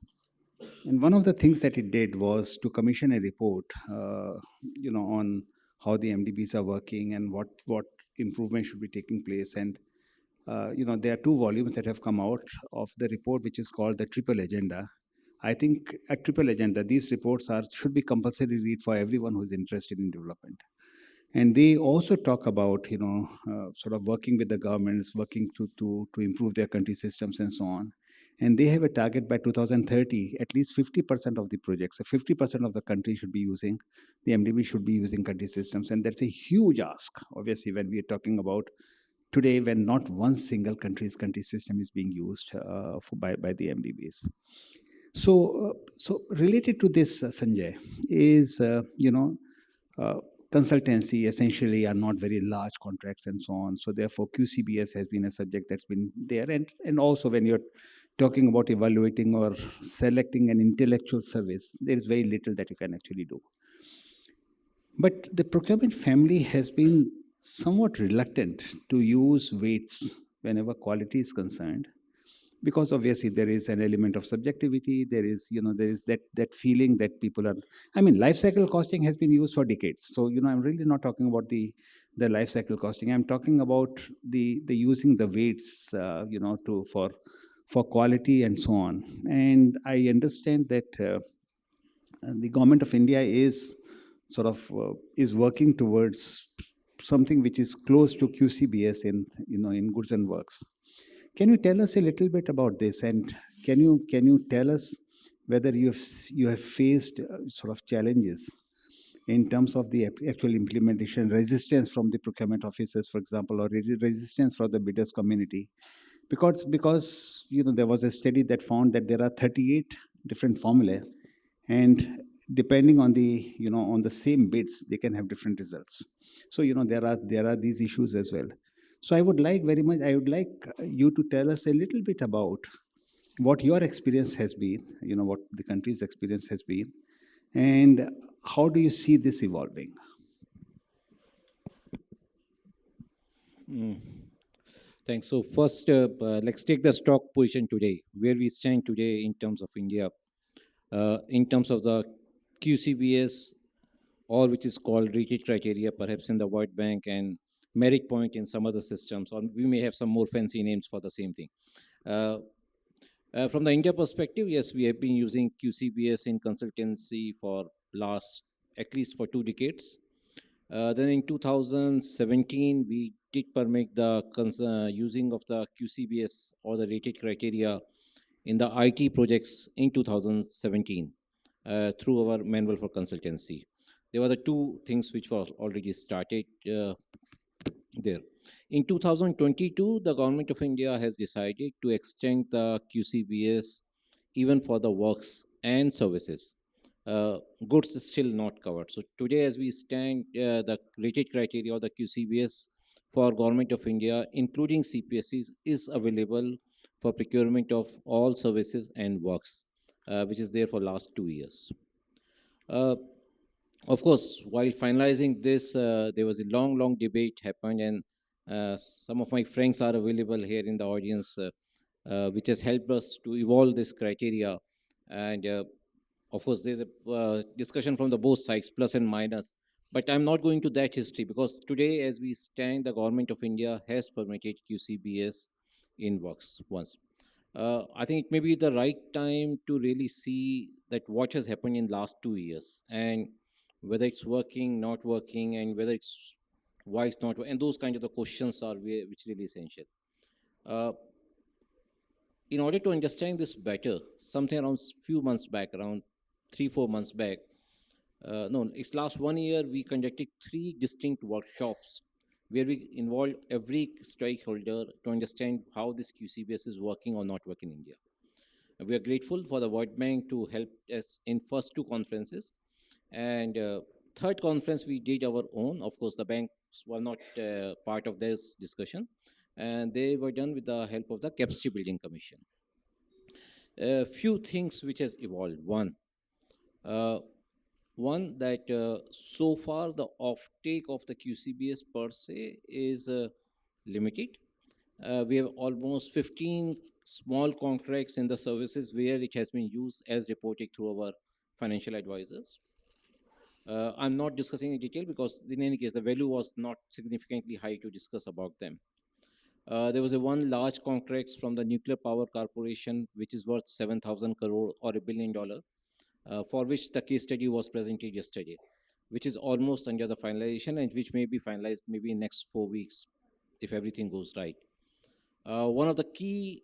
And one of the things that it did was to commission a report, on how the MDBs are working and what improvement should be taking place. And there are 2 volumes that have come out of the report, which is called the Triple Agenda. I think a Triple Agenda, these reports should be compulsory read for everyone who is interested in development. And they also talk about, sort of working with the governments, working to improve their country systems and so on. And they have a target by 2030, at least 50% of the projects, so 50% of the country should be using, the MDB should be using country systems. And that's a huge ask, obviously, when we are talking about today, when not one single country's country system is being used by the MDBs. So related to this, Sanjay, is, consultancy essentially are not very large contracts and so on. So therefore, QCBS has been a subject that's been there. And also when you're talking about evaluating or selecting an intellectual service, there is very little that you can actually do. But the procurement family has been somewhat reluctant to use weights whenever quality is concerned, because obviously there is an element of subjectivity. There is that feeling that people are, life cycle costing has been used for decades. So, I'm really not talking about the life cycle costing. I'm talking about the using the weights, for quality and so on. And I understand that the government of India is sort of is working towards something which is close to QCBS in goods and works. Can you tell us a little bit about this, and can you tell us whether you have faced sort of challenges in terms of the actual implementation, resistance from the procurement officers, for example, or resistance from the bidders community? Because there was a study that found that there are 38 different formulae, and depending on the on the same bids, they can have different results. So there are these issues as well. So I would like you to tell us a little bit about what your experience has been, what the country's experience has been, and how do you see this evolving? Thanks. So first, let's take the stock position today, where we stand today in terms of India, in terms of the QCBS, or which is called rated criteria, perhaps in the World Bank, and merit point in some other systems, or we may have some more fancy names for the same thing. From the India perspective, yes, we have been using QCBS in consultancy for at least 2 decades. Then in 2017, we did permit the using of the QCBS or the rated criteria in the IT projects in 2017 through our manual for consultancy. There were the two things which were already started there. In 2022, the government of India has decided to extend the QCBS even for the works and services. Goods is still not covered. So today, as we stand, the rated criteria or the QCBS for government of India, including CPSEs, is available for procurement of all services and works, which is there for last 2 years. Of course, while finalizing this, there was a long debate happened, and some of my friends are available here in the audience, which has helped us to evolve this criteria. And of course, there's a discussion from the both sides, plus and minus. But I'm not going to that history because today, as we stand, the government of India has permitted QCBS in works once. I think it may be the right time to really see that what has happened in last 2 years and whether it's working, not working, and whether it's why it's not, and those kind of the questions are which really essential. In order to understand this better, something around few months back, around 3-4 months back, no, it's last 1 year, we conducted 3 distinct workshops where we involved every stakeholder to understand how this QCBS is working or not working in India. We are grateful for the World Bank to help us in first 2 conferences. And third conference, we did our own. Of course, the banks were not part of this discussion. And they were done with the help of the Capacity Building Commission. A few things which has evolved. One, that so far the offtake of the QCBS per se is limited. We have almost 15 small contracts in the services where it has been used as reported through our financial advisors. I'm not discussing in detail because in any case, the value was not significantly high to discuss about them. There was a one large contract from the Nuclear Power Corporation, which is worth 7,000 crore or $1 billion, for which the case study was presented yesterday, which is almost under the finalization and which may be finalized maybe in next 4 weeks if everything goes right. One of the key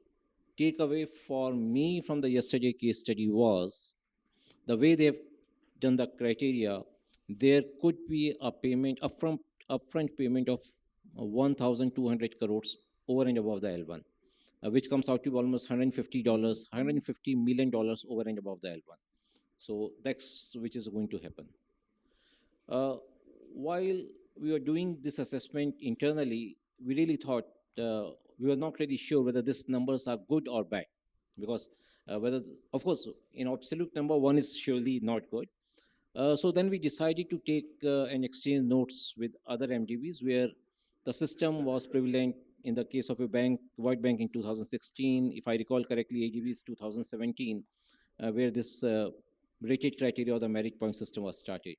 takeaway for me from the yesterday case study was the way they have done the criteria. There could be a payment, upfront payment of 1,200 crores over and above the L1, which comes out to almost $150 million over and above the L1. So that's which is going to happen. While we were doing this assessment internally, we really thought we were not really sure whether these numbers are good or bad, because of course, in absolute number, one is surely not good. So then we decided to take and exchange notes with other MDBs where the system was prevalent in the case of a bank, World Bank in 2016, if I recall correctly, ADB is 2017, where this rated criteria or the merit point system was started.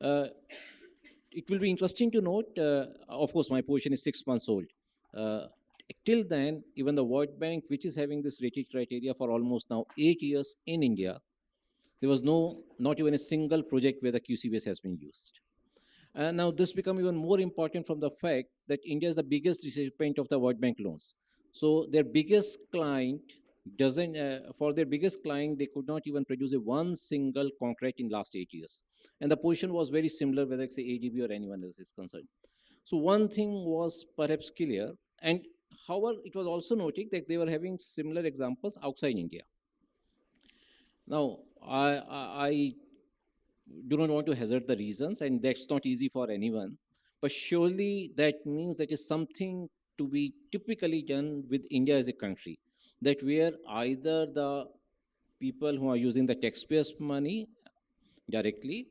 It will be interesting to note, of course, my position is 6 months old. Till then, even the World Bank, which is having this rated criteria for almost now 8 years in India, there was not even a single project where the QCBS has been used. And now this becomes even more important from the fact that India is the biggest recipient of the World Bank loans. So their biggest client for their biggest client, they could not even produce one single contract in last 8 years. And the position was very similar, whether it's ADB or anyone else is concerned. So one thing was perhaps clear, and however, it was also noted that they were having similar examples outside India. Now, I do not want to hazard the reasons, and that's not easy for anyone, but surely that means that is something to be typically done with India as a country, that where either the people who are using the taxpayers' money directly,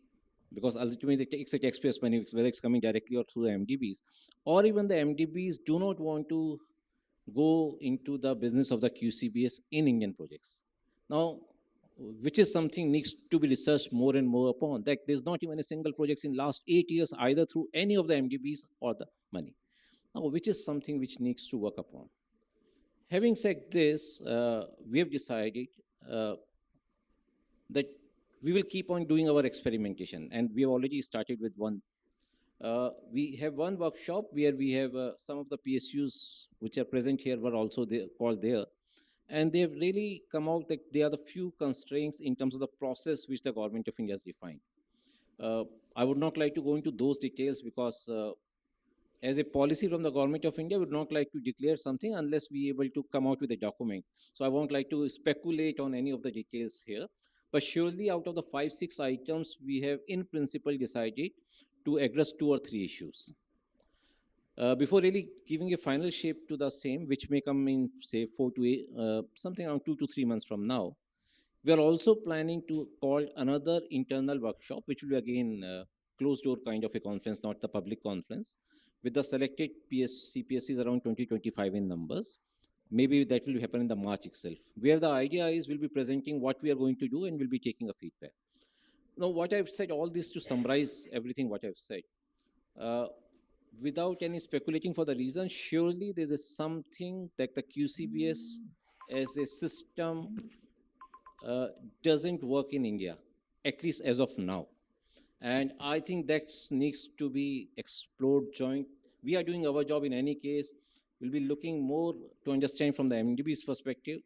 because ultimately it's a taxpayers' money, whether it's coming directly or through the MDBs, or even the MDBs do not want to go into the business of the QCBS in Indian projects. Now, which is something needs to be researched more and more upon, that there's not even a single project in last 8 years, either through any of the MDBs or the money. Now, which is something which needs to work upon. Having said this, we have decided that we will keep on doing our experimentation, and we have already started with one We have one workshop where we have some of the PSUs which are present here were also there, called there. And they've really come out that there are the few constraints in terms of the process which the government of India has defined. I would not like to go into those details because as a policy from the government of India, we would not like to declare something unless we are able to come out with a document. So I won't like to speculate on any of the details here. But surely out of the 5-6 items, we have in principle decided to address 2 or 3 issues. Before really giving a final shape to the same, which may come in, say, 4 to 8, something around 2 to 3 months from now, we are also planning to call another internal workshop, which will be again closed door kind of a conference, not the public conference, with the selected CPSCs around 20-25 in numbers. Maybe that will happen in the March itself, where the idea is we'll be presenting what we are going to do and we'll be taking a feedback. Now, what I've said, all this to summarize everything what I've said, without any speculating for the reason, surely there is something that the QCBS as a system doesn't work in India, at least as of now. And I think that needs to be explored joint. We are doing our job in any case. We'll be looking more to understand from the MDB's perspective.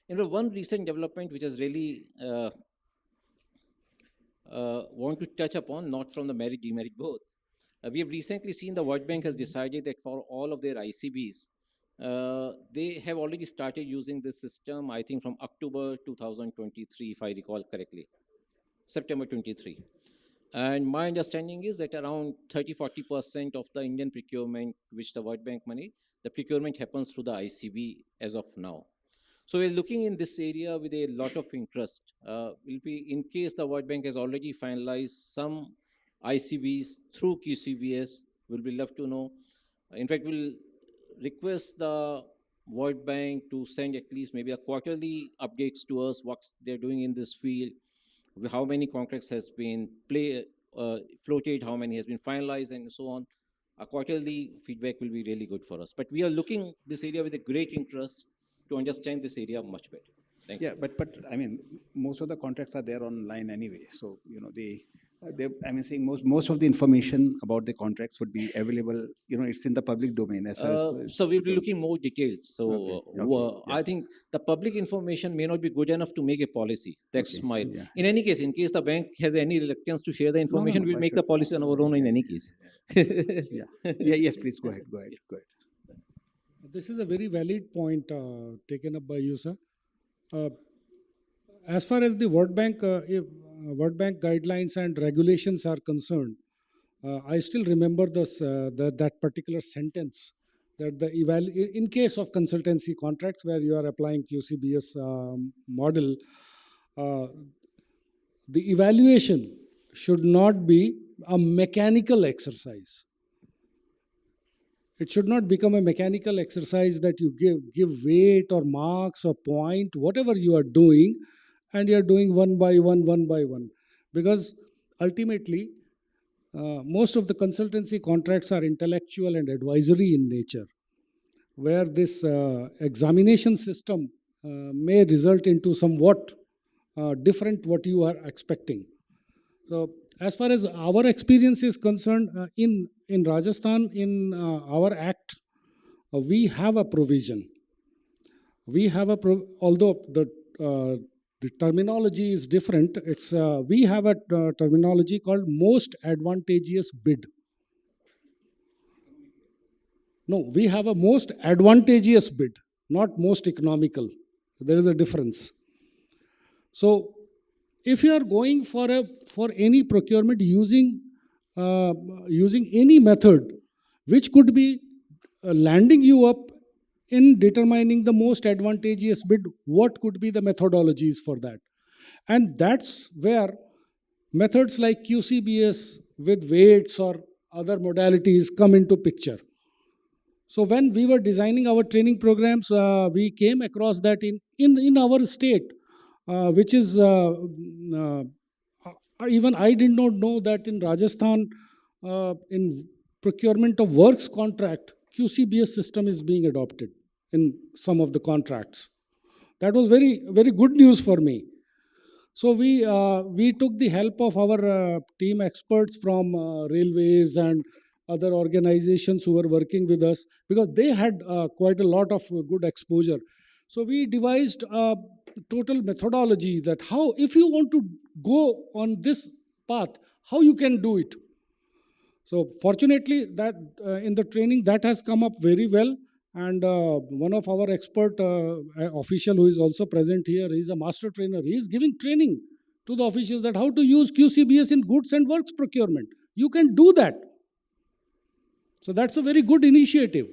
One recent development which has really want to touch upon, not from the merit, demerit both. We have recently seen the World Bank has decided that for all of their ICBs, they have already started using this system, I think from October 2023, if I recall correctly, September 23. And my understanding is that around 30-40% of the Indian procurement, which the World Bank money, the procurement happens through the ICB as of now. So we're looking in this area with a lot of interest. Will be in case the World Bank has already finalized some ICBs through QCBS, we'll be love to know. In fact, we'll request the World Bank to send at least maybe a quarterly updates to us, what they're doing in this field, how many contracts has been floated, how many has been finalized, and so on. A quarterly feedback will be really good for us. But we are looking this area with a great interest to understand this area much better. Thank you. But I mean, most of the contracts are there online anyway. So, saying most of the information about the contracts would be available. It's in the public domain. So we'll be looking more detailed. So I think the public information may not be good enough to make a policy. That's in any case, in case the bank has any reluctance to share the information, we'll make the policy on our own in any case. Yes, please go ahead. This is a very valid point taken up by you, sir. As far as the World Bank guidelines and regulations are concerned, I still remember that particular sentence that in case of consultancy contracts where you are applying QCBS model, the evaluation should not be a mechanical exercise. It should not become a mechanical exercise that you give weight or marks or point, whatever you are doing, and you are doing one by one. Because ultimately, most of the consultancy contracts are intellectual and advisory in nature, where this examination system may result into somewhat different what you are expecting. So, as far as our experience is concerned, in Rajasthan, in our act, we have a provision. We have although the terminology is different, we have a terminology called most advantageous bid. No, we have a most advantageous bid, not most economical. There is a difference. So, if you are going for any procurement using any method, which could be landing you up in determining the most advantageous bid, what could be the methodologies for that? And that's where methods like QCBS with weights or other modalities come into picture. So when we were designing our training programs, we came across that in our state, which is, even I did not know that in Rajasthan, in procurement of works contract, QCBS system is being adopted in some of the contracts. That was very, very good news for me. So we took the help of our team experts from railways and other organizations who were working with us, because they had quite a lot of good exposure. So we devised a total methodology that how, if you want to go on this path, how you can do it. So fortunately, that in the training that has come up very well. And one of our expert official who is also present here, he is a master trainer. He is giving training to the officials that how to use QCBS in goods and works procurement. You can do that. So that's a very good initiative.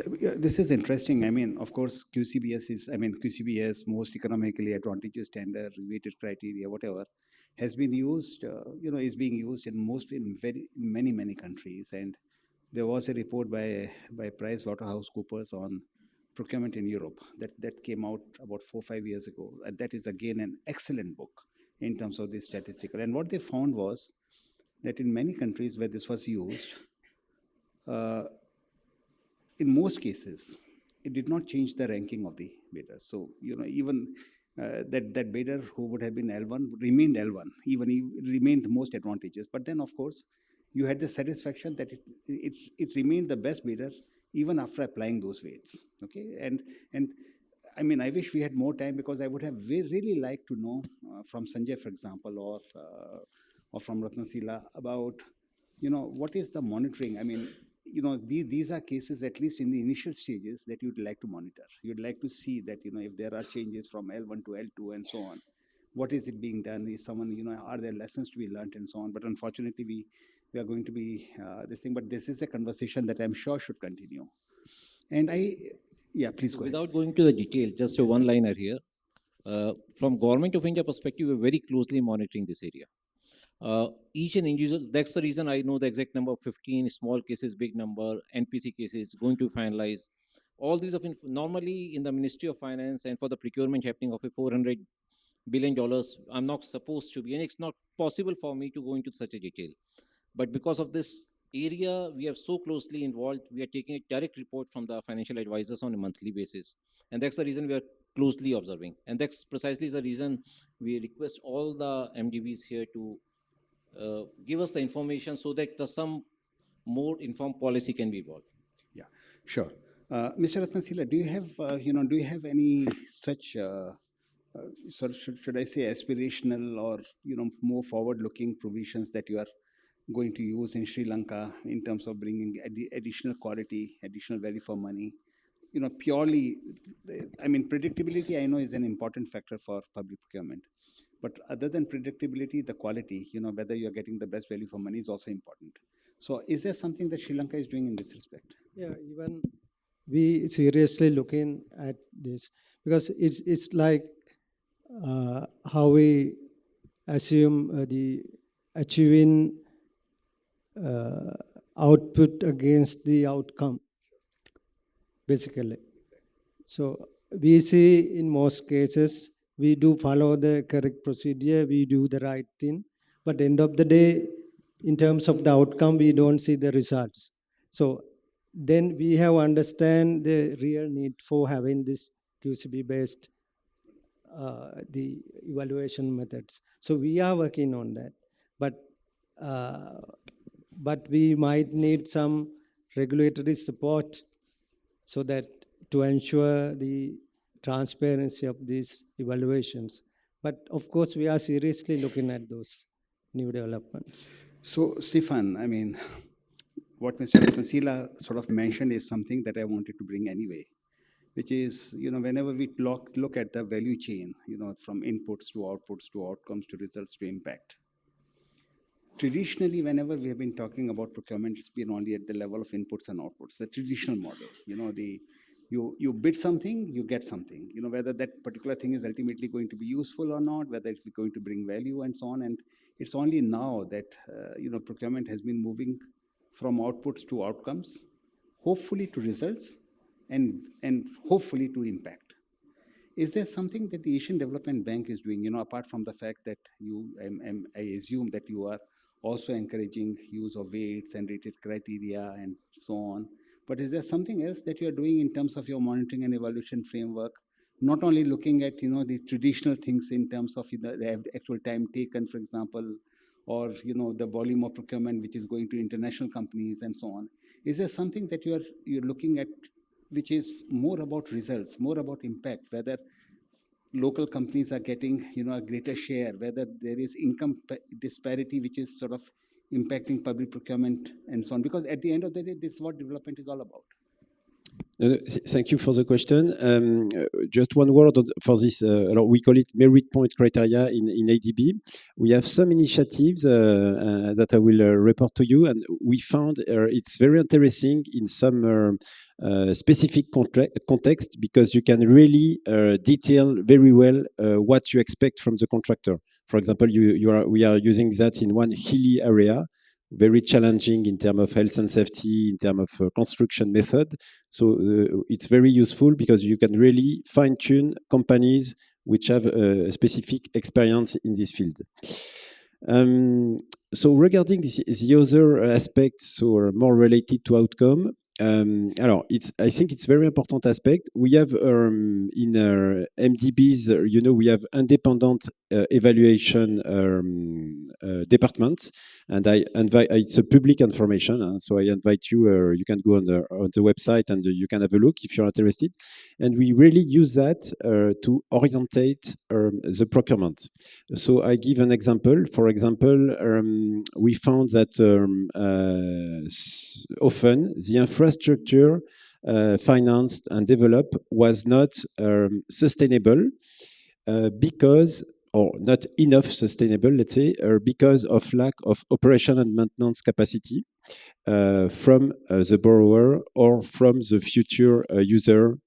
This is interesting. I mean, of course, QCBS, most economically advantageous tender, weighted criteria, whatever, has been used, is being used in many countries. And there was a report by PricewaterhouseCoopers on procurement in Europe that came out about 4 or 5 years ago. And that is again an excellent book in terms of the statistical. And what they found was that in many countries where this was used, in most cases, it did not change the ranking of the bidder. So, even that bidder who would have been L1 remained L1, even he remained most advantageous. But then, of course, you had the satisfaction that it remained the best bidder even after applying those weights. Okay, and I mean, I wish we had more time, because I would have really liked to know from Sanjay, for example, or from Ratnasila about, what is the monitoring. I mean, these are cases, at least in the initial stages, that you'd like to monitor. You'd like to see that, if there are changes from L1 to L2 and so on, what is it being done? Is someone, are there lessons to be learned and so on? But unfortunately, we are going to be this thing. But this is a conversation that I'm sure should continue. And yeah, please go ahead. Without going to the detail, just a one-liner here. From Government of India perspective, we're very closely monitoring this area. Each and individual, that's the reason I know the exact number of 15 small cases, big number, NPC cases going to finalize. All these of normally in the Ministry of Finance and for the procurement happening of a $400 billion, I'm not supposed to be, and it's not possible for me to go into such a detail. But because of this area, we are so closely involved, we are taking a direct report from the financial advisors on a monthly basis. And that's the reason we are closely observing. And that's precisely the reason we request all the MDBs here to give us the information so that some more informed policy can be evolved. Yeah, sure. Mr. Ratnasila, do you have any such, should I say, aspirational or, more forward-looking provisions that you are going to use in Sri Lanka in terms of bringing additional quality, additional value for money? Purely, I mean, predictability, I know, is an important factor for public procurement. But other than predictability, the quality, whether you're getting the best value for money is also important. So is there something that Sri Lanka is doing in this respect? Yeah, even we seriously looking at this, because it's like how we assume the achieving output against the outcome, basically. So we see in most cases, we do follow the correct procedure, we do the right thing, but end of the day, in terms of the outcome, we don't see the results. So then we have understand the real need for having this QCB based the evaluation methods. So we are working on that, but we might need some regulatory support so that to ensure the transparency of these evaluations. But of course, we are seriously looking at those new developments. So, Stefan, I mean, what Mr. Ratnasila sort of mentioned is something that I wanted to bring anyway, which is, whenever we look at the value chain, from inputs to outputs to outcomes to results to impact. Traditionally, whenever we have been talking about procurement, it's been only at the level of inputs and outputs, the traditional model. You bid something, you get something. Whether that particular thing is ultimately going to be useful or not, whether it's going to bring value and so on. And it's only now that procurement has been moving from outputs to outcomes, hopefully to results, and hopefully to impact. Is there something that the Asian Development Bank is doing? Apart from the fact that I assume that you are also encouraging use of weights and rated criteria and so on. But is there something else that you are doing in terms of your monitoring and evaluation framework not only looking at the traditional things in terms of the actual time taken, for example, or the volume of procurement which is going to international companies and so on. Is there something that you're looking at which is more about results, more about impact, whether local companies are getting a greater share, whether there is income disparity which is sort of impacting public procurement and so on? Because at the end of the day, this is what development is all about. Thank you for the question. Just one word for this. We call it merit point criteria in ADB. We have some initiatives that I will report to you, and we found it's very interesting in some specific context, because you can really detail very well what you expect from the contractor. For example, we are using that in one hilly area, very challenging in terms of health and safety, in terms of construction method. So it's very useful because you can really fine-tune companies which have a specific experience in this field. So regarding the other aspects, so more related to outcome, I think it's very important aspect. We have in MDBs, we have independent evaluation department, and I invite. It's a public information, so I invite you. You can go on the website and you can have a look if you're interested. And we really use that to orientate the procurement. So I give an example. For example, we found that often the infrastructure financed and developed was not sustainable because, or not enough sustainable, let's say, because of lack of operation and maintenance capacity from the borrower or from the future user.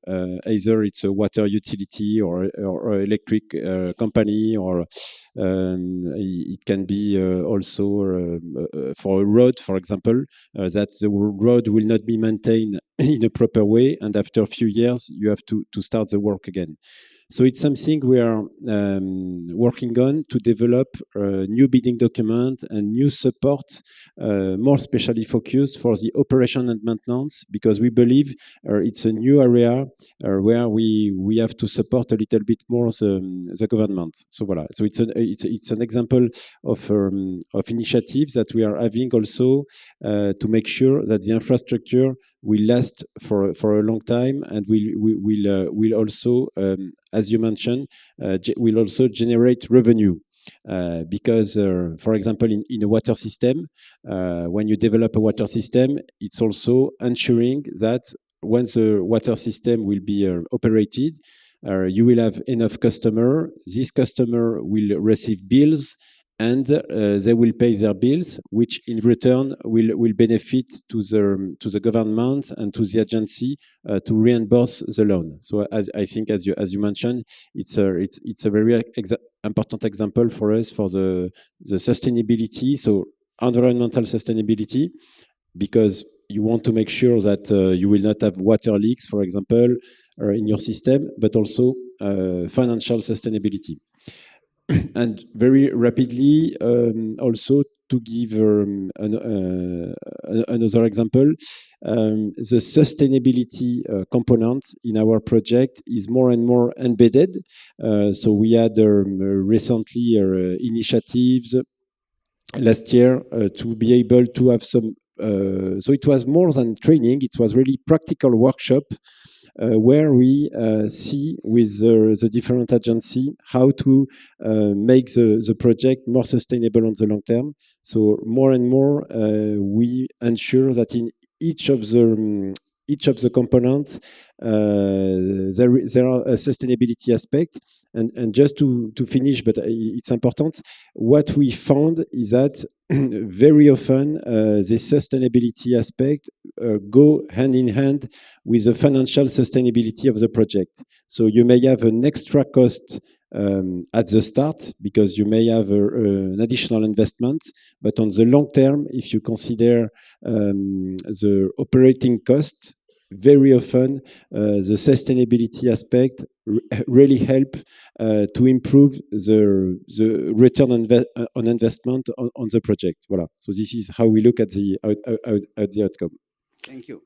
Either it's a water utility or electric company, or it can be also for a road, for example, that the road will not be maintained in a proper way, and after a few years you have to start the work again. So it's something we are working on to develop a new bidding document and new support, more specially focused for the operation and maintenance, because we believe it's a new area where we have to support a little bit more the government. So voilà. So it's an example of initiatives that we are having also to make sure that the infrastructure will last for a long time, and will also, as you mentioned, will also generate revenue. Because, for example, in a water system, when you develop a water system, it's also ensuring that once the water system will be operated, you will have enough customer. This customer will receive bills, and they will pay their bills, which in return will benefit to the government and to the agency to reimburse the loan. So I think, as you mentioned, it's a very important example for us for the sustainability. So environmental sustainability, because you want to make sure that you will not have water leaks, for example, in your system, but also financial sustainability. And very rapidly, also to give another example, the sustainability component in our project is more and more embedded. So we had recently initiatives last year to be able to have some. So it was more than training; it was really practical workshop. Where we see with the different agency how to make the project more sustainable on the long term. So more and more we ensure that in each of the components there are a sustainability aspect. And just to finish, but it's important, what we found is that very often the sustainability aspect go hand in hand with the financial sustainability of the project. So you may have an extra cost at the start because you may have an additional investment, but on the long term, if you consider the operating cost, very often the sustainability aspect really help to improve the return on investment on the project. Voilà. So this is how we look at the outcome. Thank you.